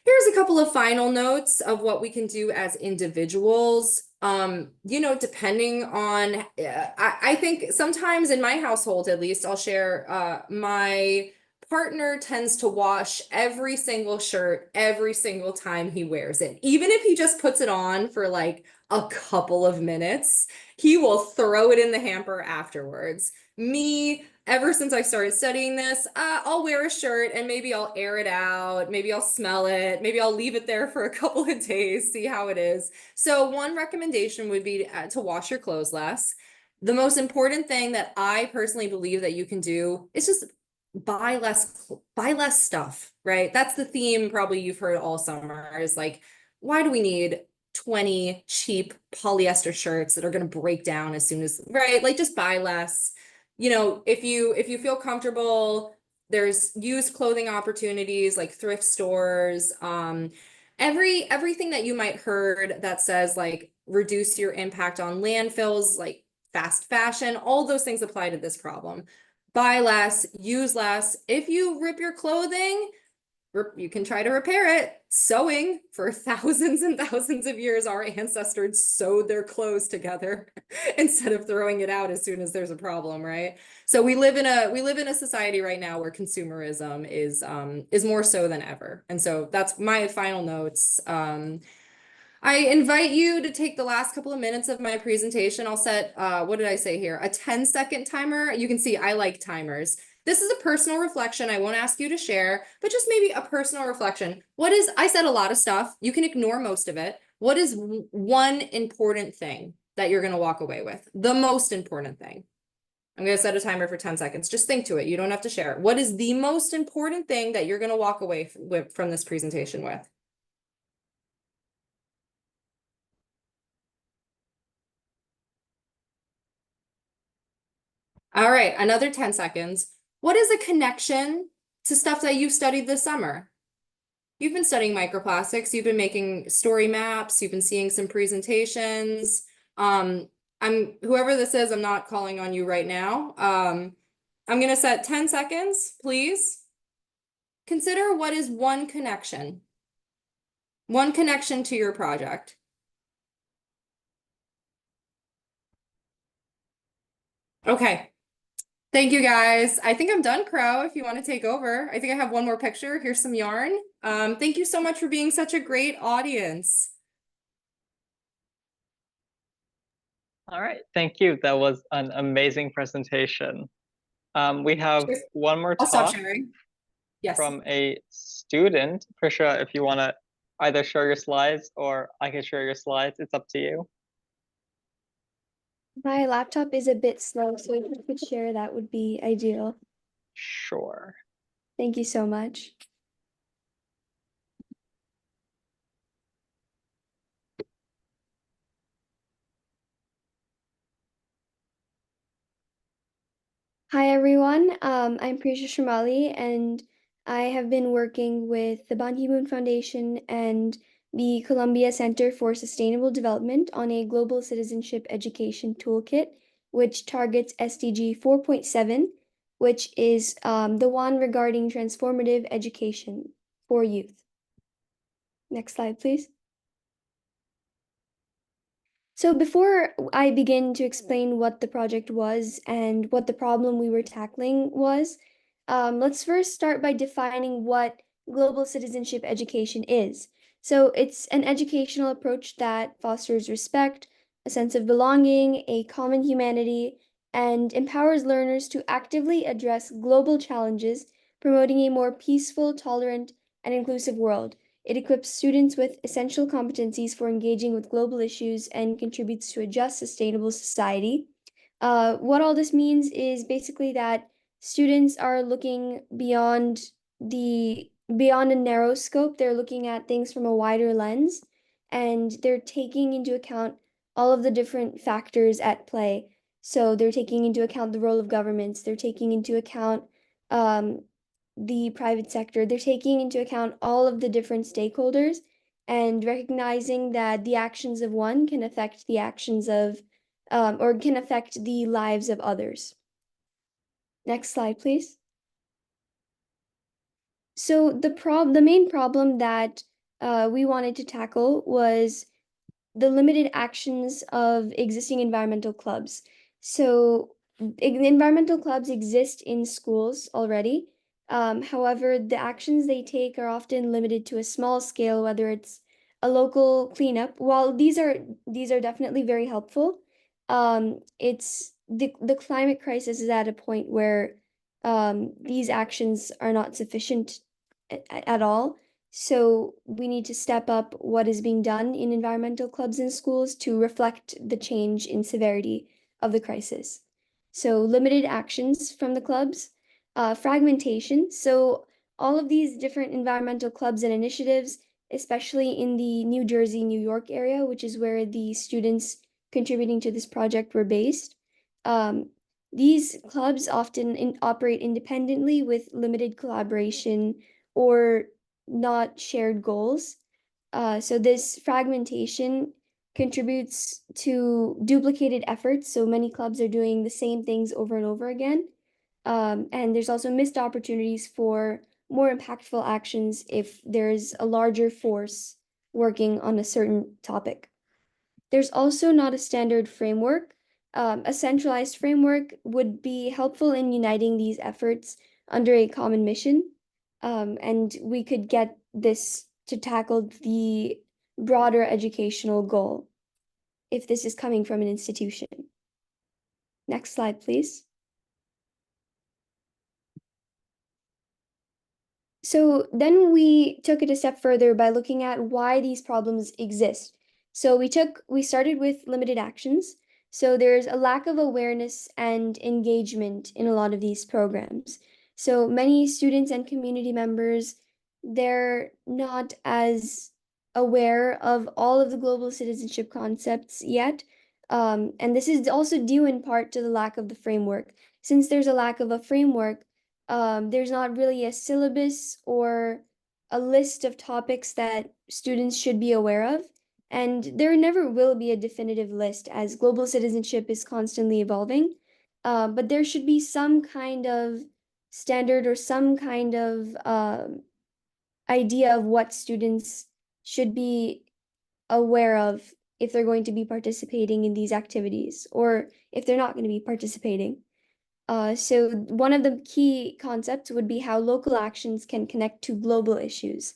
Here's a couple of final notes of what we can do as individuals. Depending on, I think sometimes in my household, at least, I'll share my partner tends to wash every single shirt every single time he wears it. Even if he just puts it on for like a couple of minutes, he will throw it in the hamper afterwards. Me, ever since I started studying this, I'll wear a shirt and maybe I'll air it out, maybe I'll smell it, maybe I'll leave it there for a couple of days, see how it is. So one recommendation would be to wash your clothes less. The most important thing that I personally believe that you can do is just buy less stuff, right? That's the theme probably you've heard all summer is like, why do we need 20 cheap polyester shirts that are going to break down as soon as, right? Like just buy less. You know, if you feel comfortable, there's used clothing opportunities like thrift stores, everything that you might heard that says like reduce your impact on landfills, like fast fashion, all those things apply to this problem. Buy less, use less. If you rip your clothing, you can try to repair it. Sewing for thousands and thousands of years, our ancestors sewed their clothes together instead of throwing it out as soon as there's a problem, right? So we live in a society right now where consumerism is more so than ever. And so that's my final notes. I invite you to take the last couple of minutes of my presentation. I'll set, what did I say here? A 10-second timer. You can see I like timers. This is a personal reflection. I won't ask you to share, but just maybe a personal reflection. I said a lot of stuff. You can ignore most of it. What is one important thing that you're going to walk away with? The most important thing. I'm going to set a timer for 10 seconds. Just think to it. You don't have to share. What is the most important thing that you're going to walk away from this presentation with? All right, another 10 seconds. What is a connection to stuff that you've studied this summer? You've been studying microplastics, you've been making story maps, you've been seeing some presentations. Whoever this is, I'm not calling on you right now. I'm gonna set 10 seconds, please. Consider what is one connection to your project. Okay. Thank you guys. I think I'm done, Crow, if you want to take over. I think I have one more picture. Here's some yarn. Thank you so much for being such a great audience.
All right, thank you. That was an amazing presentation. We have
Cheers.
one more
I'll stop
talk
sharing. Yes.
from a student. Prisha, if you want to either share your slides or I can share your slides, it's up to you.
My laptop is a bit slow, so if you could share, that would be ideal.
Sure.
Thank you so much. Hi everyone, I'm Prisha Sharmali and I have been working with the Ban Ki-moon Foundation and the Columbia Center for Sustainable Development on a global citizenship education toolkit, which targets SDG 4.7, which is the one regarding transformative education for youth. Next slide, please. So before I begin to explain what the project was and what the problem we were tackling was, let's first start by defining what global citizenship education is. So it's an educational approach that fosters respect, a sense of belonging, a common humanity, and empowers learners to actively address global challenges, promoting a more peaceful, tolerant, and inclusive world. It equips students with essential competencies for engaging with global issues and contributes to a just, sustainable society. What all this means is basically that students are looking beyond a narrow scope. They're looking at things from a wider lens, and they're taking into account all of the different factors at play. So they're taking into account the role of governments. They're taking into account the private sector. They're taking into account all of the different stakeholders and recognizing that the actions of one can affect the actions of, or can affect the lives of others. Next slide, please. So the main problem that we wanted to tackle was the limited actions of existing environmental clubs. So environmental clubs exist in schools already. However, the actions they take are often limited to a small scale, whether it's a local cleanup. While these are definitely very helpful, it's the climate crisis is at a point where these actions are not sufficient at all. So we need to step up what is being done in environmental clubs and schools to reflect the change in severity of the crisis. So limited actions from the clubs, fragmentation. So all of these different environmental clubs and initiatives, especially in the New Jersey, New York area, which is where the students contributing to this project were based. Um, these clubs often operate independently with limited collaboration or not shared goals. So this fragmentation contributes to duplicated efforts. So many clubs are doing the same things over and over again. And there's also missed opportunities for more impactful actions if there's a larger force working on a certain topic. There's also not a standard framework. A centralized framework would be helpful in uniting these efforts under a common mission. And we could get this to tackle the broader educational goal if this is coming from an institution. Next slide, please. So then we took it a step further by looking at why these problems exist. So we started with limited actions. So there's a lack of awareness and engagement in a lot of these programs. So many students and community members, they're not as aware of all of the global citizenship concepts yet. And this is also due in part to the lack of the framework. Since there's a lack of a framework, there's not really a syllabus or a list of topics that students should be aware of. And there never will be a definitive list as global citizenship is constantly evolving. But there should be some kind of standard or some kind of idea of what students should be aware of if they're going to be participating in these activities or if they're not going to be participating. So one of the key concepts would be how local actions can connect to global issues.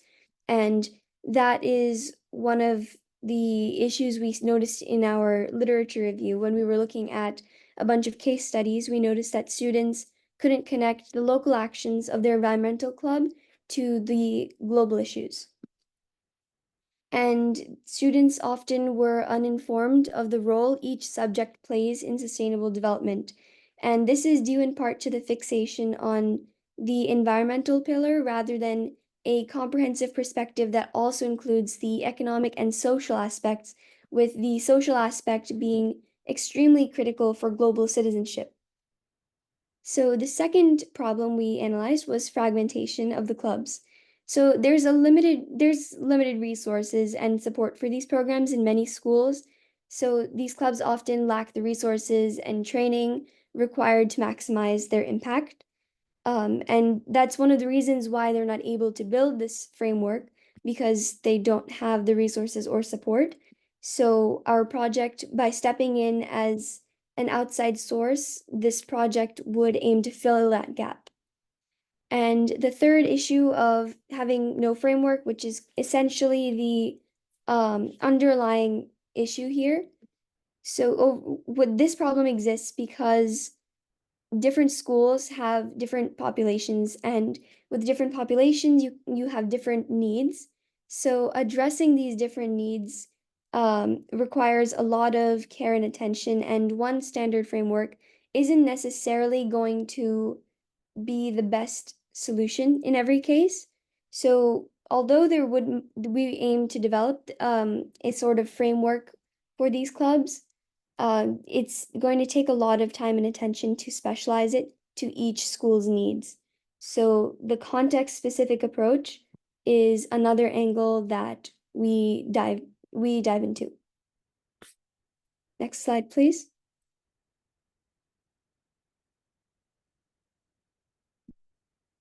And that is one of the issues we noticed in our literature review. When we were looking at a bunch of case studies, we noticed that students couldn't connect the local actions of their environmental club to the global issues. And students often were uninformed of the role each subject plays in sustainable development. And this is due in part to the fixation on the environmental pillar rather than a comprehensive perspective that also includes the economic and social aspects, with the social aspect being extremely critical for global citizenship. So the second problem we analyzed was fragmentation of the clubs. So there's limited resources and support for these programs in many schools. So these clubs often lack the resources and training required to maximize their impact. And that's one of the reasons why they're not able to build this framework because they don't have the resources or support. So our project, by stepping in as an outside source, this project would aim to fill that gap. And the third issue of having no framework, which is essentially the underlying issue here. So what this problem exists because different schools have different populations, and with different populations, you have different needs. So addressing these different needs requires a lot of care and attention, and one standard framework isn't necessarily going to be the best solution in every case. So although we aim to develop a sort of framework for these clubs, it's going to take a lot of time and attention to specialize it to each school's needs. So the context-specific approach is another angle that we dive into. Next slide, please.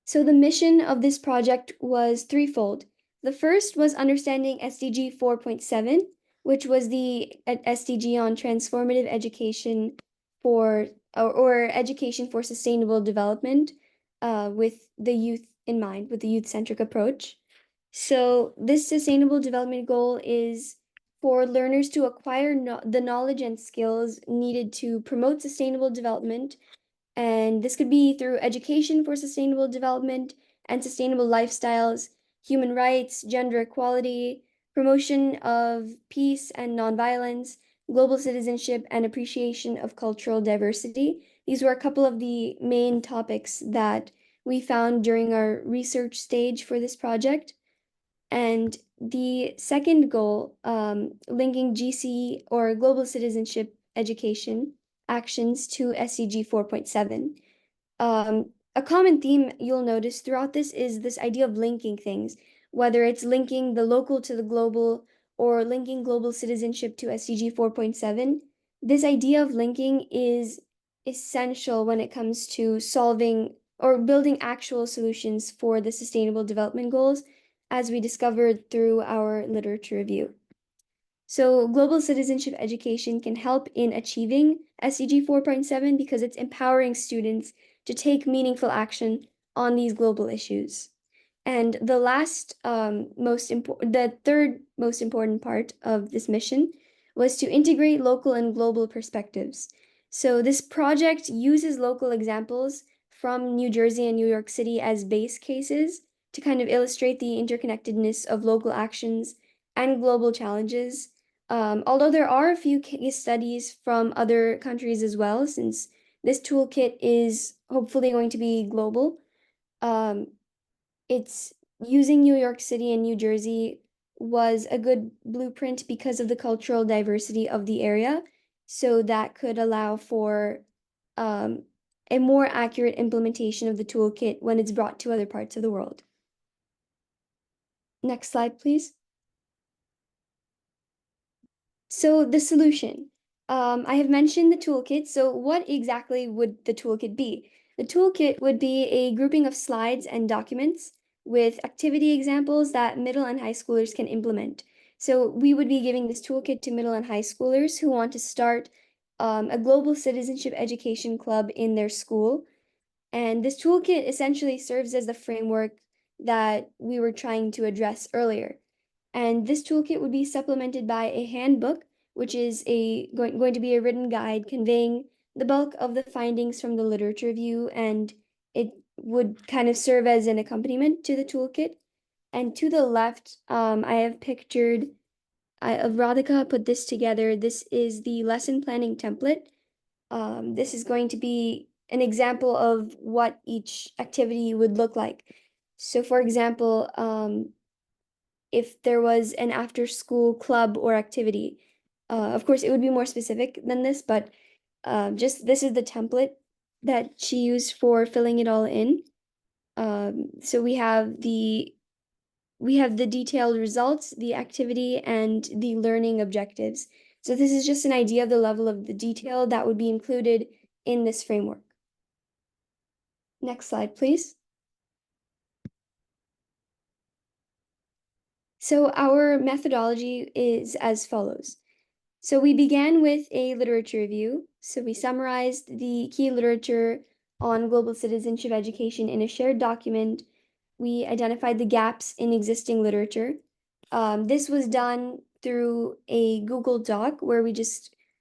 So the mission of this project was threefold. The first was understanding SDG 4.7, which was the SDG on transformative education for or education for sustainable development.
with the youth in mind, with the youth-centric approach. So this sustainable development goal is for learners to acquire the knowledge and skills needed to promote sustainable development. And this could be through education for sustainable development and sustainable lifestyles, human rights, gender equality, promotion of peace and nonviolence, global citizenship, and appreciation of cultural diversity. These were a couple of the main topics that we found during our research stage for this project. And the second goal, linking GC or global citizenship education actions to SCG 4.7. A common theme you'll notice throughout this is this idea of linking things, whether it's linking the local to the global or linking global citizenship to SDG 4.7. This idea of linking is essential when it comes to solving or building actual solutions for the Sustainable Development Goals, as we discovered through our literature review. So global citizenship education can help in achieving SDG 4.7 because it's empowering students to take meaningful action on these global issues. And the third most important part of this mission was to integrate local and global perspectives. So this project uses local examples from New Jersey and New York City as base cases to kind of illustrate the interconnectedness of local actions and global challenges. Although there are a few case studies from other countries as well, since this toolkit is hopefully going to be global. It's using New York City and New Jersey was a good blueprint because of the cultural diversity of the area. So that could allow for a more accurate implementation of the toolkit when it's brought to other parts of the world. Next slide, please. So the solution. I have mentioned the toolkit. So what exactly would the toolkit be? The toolkit would be a grouping of slides and documents with activity examples that middle and high schoolers can implement. So we would be giving this toolkit to middle and high schoolers who want to start a global citizenship education club in their school. And this toolkit essentially serves as the framework that we were trying to address earlier. And this toolkit would be supplemented by a handbook, which is going to be a written guide conveying the bulk of the findings from the literature review, and it would kind of serve as an accompaniment to the toolkit. And to the left, I have pictured, Radhika put this together. This is the lesson planning template. This is going to be an example of what each activity would look like. So for example, if there was an after-school club or activity. Of course, it would be more specific than this, but just this is the template that she used for filling it all in. So we have the detailed results, the activity, and the learning objectives. So this is just an idea of the level of the detail that would be included in this framework. Next slide, please. So our methodology is as follows. So we began with a literature review. So we summarized the key literature on global citizenship education in a shared document. We identified the gaps in existing literature. This was done through a Google Doc where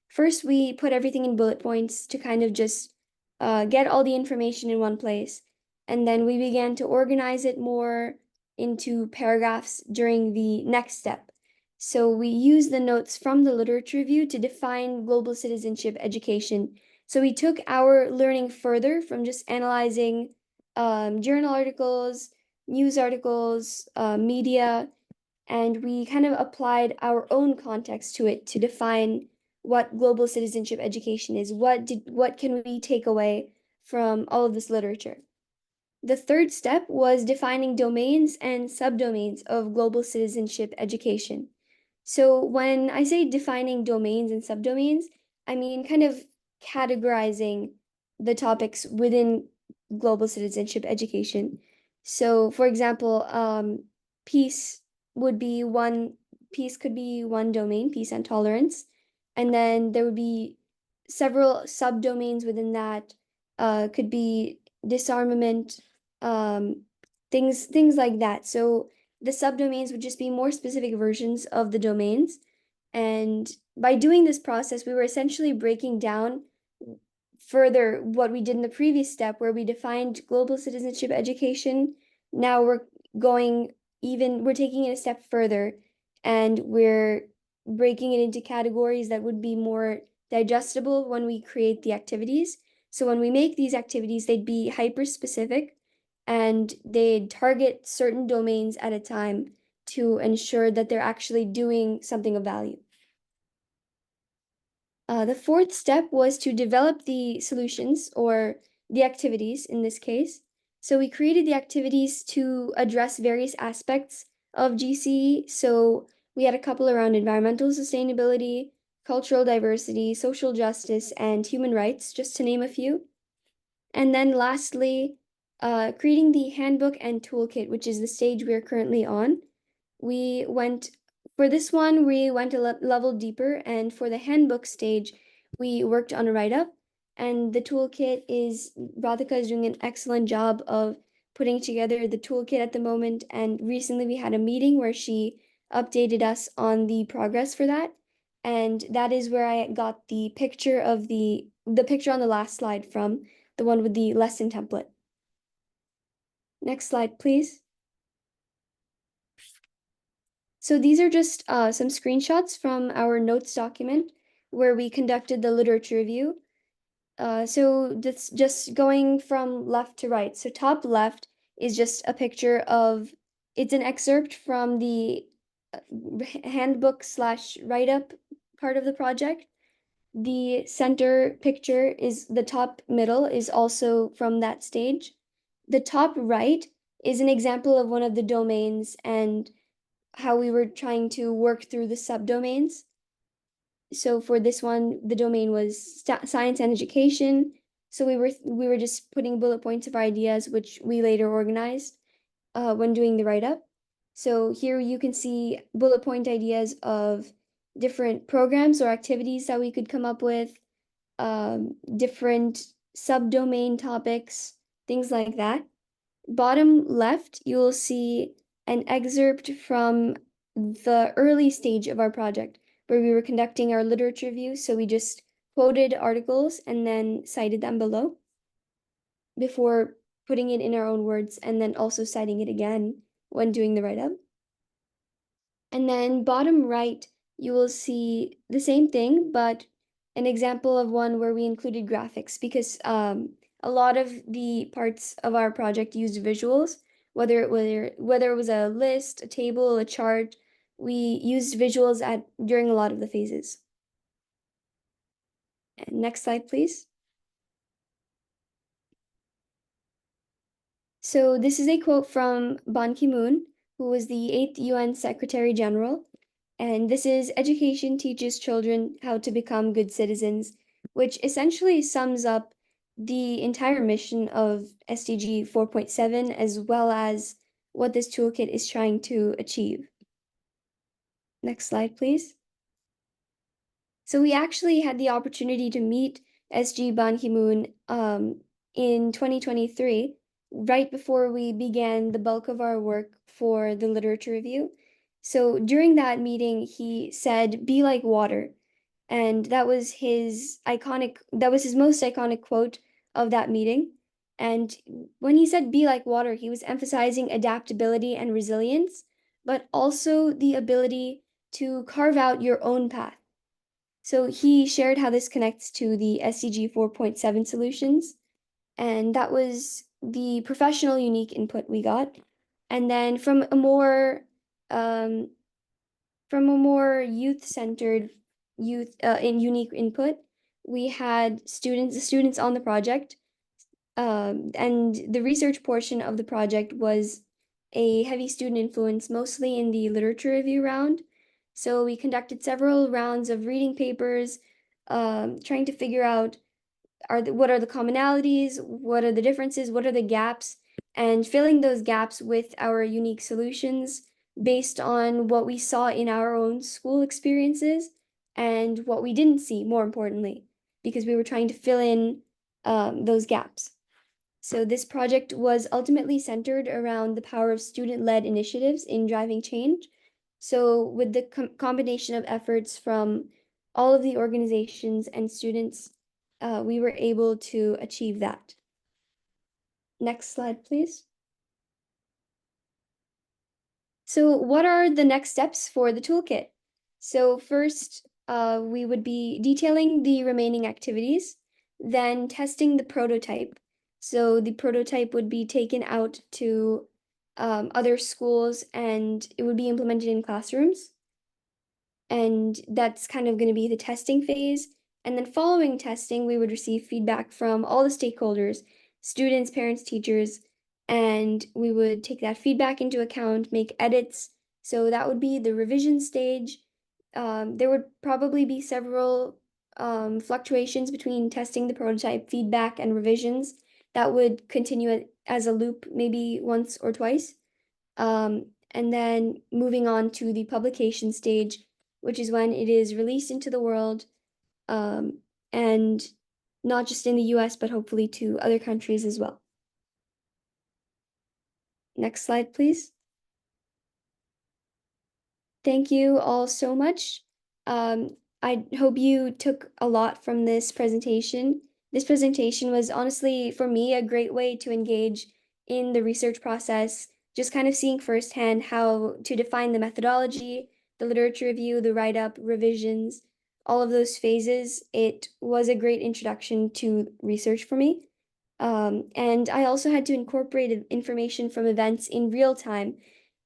first we put everything in bullet points to kind of just get all the information in one place. And then we began to organize it more into paragraphs during the next step. So we use the notes from the literature review to define global citizenship education. So we took our learning further from just analyzing journal articles, news articles, media, and we kind of applied our own context to it to define what global citizenship education is. What can we take away from all of this literature? The third step was defining domains and subdomains of global citizenship education. So when I say defining domains and subdomains, I mean kind of categorizing the topics within global citizenship education. So for example, peace could be one domain, peace and tolerance. And then there would be several subdomains within that, could be disarmament, things like that. So the subdomains would just be more specific versions of the domains. And by doing this process, we were essentially breaking down further what we did in the previous step where we defined global citizenship education. Now we're taking it a step further and we're breaking it into categories that would be more digestible when we create the activities. So when we make these activities, they'd be hyper specific and they'd target certain domains at a time to ensure that they're actually doing something of value. The fourth step was to develop the solutions or the activities in this case. So we created the activities to address various aspects of GCE. So we had a couple around environmental sustainability, cultural diversity, social justice, and human rights, just to name a few. And then lastly, creating the handbook and toolkit, which is the stage we are currently on. For this one, we went a level deeper, and for the handbook stage, we worked on a write-up. And the toolkit Radhika is doing an excellent job of putting together the toolkit at the moment. And recently we had a meeting where she updated us on the progress for that. And that is where I got the picture of the picture on the last slide from, the one with the lesson template. Next slide, please. So these are just some screenshots from our notes document where we conducted the literature review. So that's just going from left to right. So top left is just a picture of, it's an excerpt from the handbook / write-up part of the project. The center picture is the top middle is also from that stage. The top right is an example of one of the domains and how we were trying to work through the subdomains. So for this one, the domain was science and education. So we were just putting bullet points of our ideas, which we later organized when doing the write-up. So here you can see bullet point ideas of different programs or activities that we could come up with, different subdomain topics, things like that. Bottom left, you will see an excerpt from the early stage of our project where we were conducting our literature review. So we just quoted articles and then cited them below before putting it in our own words and then also citing it again when doing the write-up. And then bottom right, you will see the same thing, but an example of one where we included graphics because a lot of the parts of our project used visuals, whether it was a list, a table, a chart, we used visuals during a lot of the phases. And next slide, please. So this is a quote from Ban Ki-moon, who was the 8th UN Secretary General. And this is education teaches children how to become good citizens, which essentially sums up the entire mission of SDG 4.7 as well as what this toolkit is trying to achieve. Next slide, please. So we actually had the opportunity to meet SG Ban Ki-moon in 2023, right before we began the bulk of our work for the literature review. So during that meeting, he said, "Be like water." And that was his most iconic quote of that meeting. And when he said "be like water," he was emphasizing adaptability and resilience, but also the ability to carve out your own path. So he shared how this connects to the SDG 4.7 solutions, and that was the professional unique input we got. And then from a more youth-centered in unique input, we had the students on the project, and the research portion of the project was a heavy student influence, mostly in the literature review round. So we conducted several rounds of reading papers, trying to figure out what are the commonalities, what are the differences, what are the gaps, and filling those gaps with our unique solutions based on what we saw in our own school experiences and what we didn't see, more importantly, because we were trying to fill in those gaps. So this project was ultimately centered around the power of student-led initiatives in driving change. So with the combination of efforts from all of the organizations and students, we were able to achieve that. Next slide, please. So what are the next steps for the toolkit? So first, we would be detailing the remaining activities, then testing the prototype. So the prototype would be taken out to other schools and it would be implemented in classrooms. And that's kind of going to be the testing phase. And then following testing, we would receive feedback from all the stakeholders, students, parents, teachers, and we would take that feedback into account, make edits. So that would be the revision stage. There would probably be several fluctuations between testing the prototype, feedback, and revisions that would continue as a loop, maybe once or twice. And then moving on to the publication stage, which is when it is released into the world, and not just in the US, but hopefully to other countries as well. Next slide, please. Thank you all so much. I hope you took a lot from this presentation. This presentation was honestly, for me, a great way to engage in the research process, just kind of seeing firsthand how to define the methodology, the literature review, the write-up, revisions, all of those phases. It was a great introduction to research for me. And I also had to incorporate information from events in real time.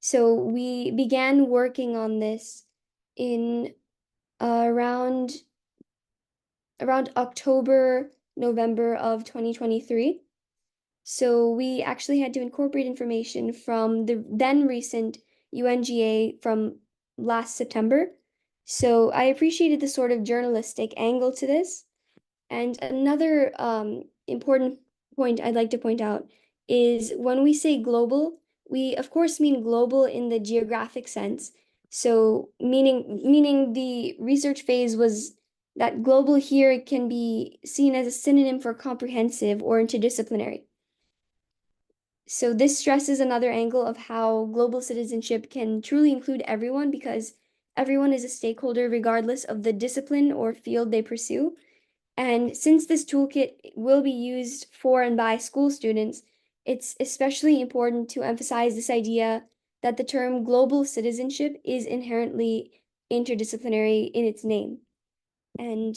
So we began working on this in around October, November of 2023. So we actually had to incorporate information from the then recent UNGA from last September. So I appreciated the sort of journalistic angle to this. And another important point I'd like to point out is when we say global, we of course mean global in the geographic sense. So meaning the research phase was that global here can be seen as a synonym for comprehensive or interdisciplinary. So this stresses another angle of how global citizenship can truly include everyone because everyone is a stakeholder regardless of the discipline or field they pursue. And since this toolkit will be used for and by school students, it's especially important to emphasize this idea that the term global citizenship is inherently interdisciplinary in its name. And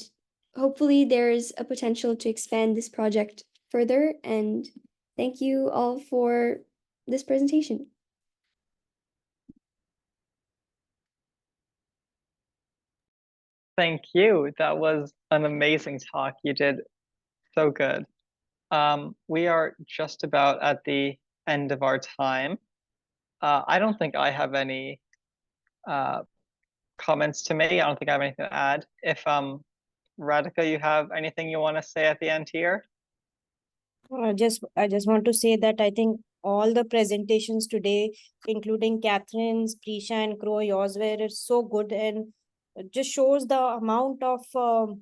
hopefully there's a potential to expand this project further. And thank you all for this presentation.
Thank you. That was an amazing talk. You did so good. We are just about at the end of our time. I don't think I have any comments to make. I don't think I have anything to add. If Radhika, you have anything you want to say at the end here?
I just want to say that I think all the presentations today, including Catherine's, Prisha and Crow, yours were so good, and it just shows the amount of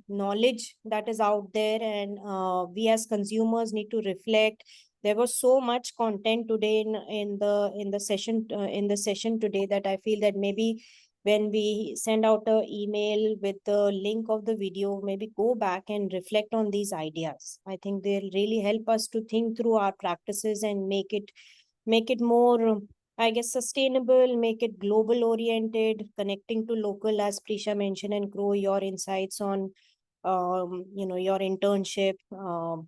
knowledge that is out there, and we as consumers need to reflect. There was so much content today in the session today that I feel that maybe when we send out an email with the link of the video, maybe go back and reflect on these ideas. I think they'll really help us to think through our practices and make it more, I guess, sustainable, make it global oriented, connecting to local, as Prisha mentioned, and grow your insights on your internship,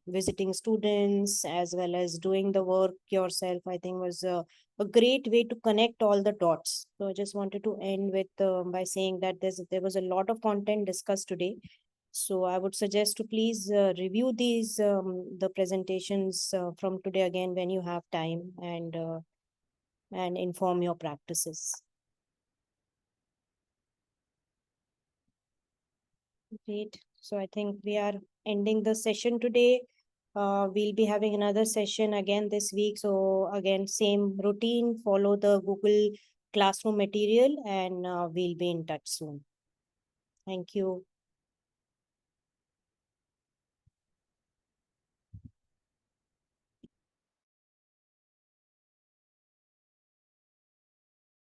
visiting students, as well as doing the work yourself. I think was a great way to connect all the dots. So I just wanted to end with by saying that there was a lot of content discussed today. So I would suggest to please review these the presentations from today again when you have time, and inform your practices. Great. So I think we are ending the session today. We'll be having another session again this week. So again, same routine, follow the Google Classroom material, and we'll be in touch soon. Thank you.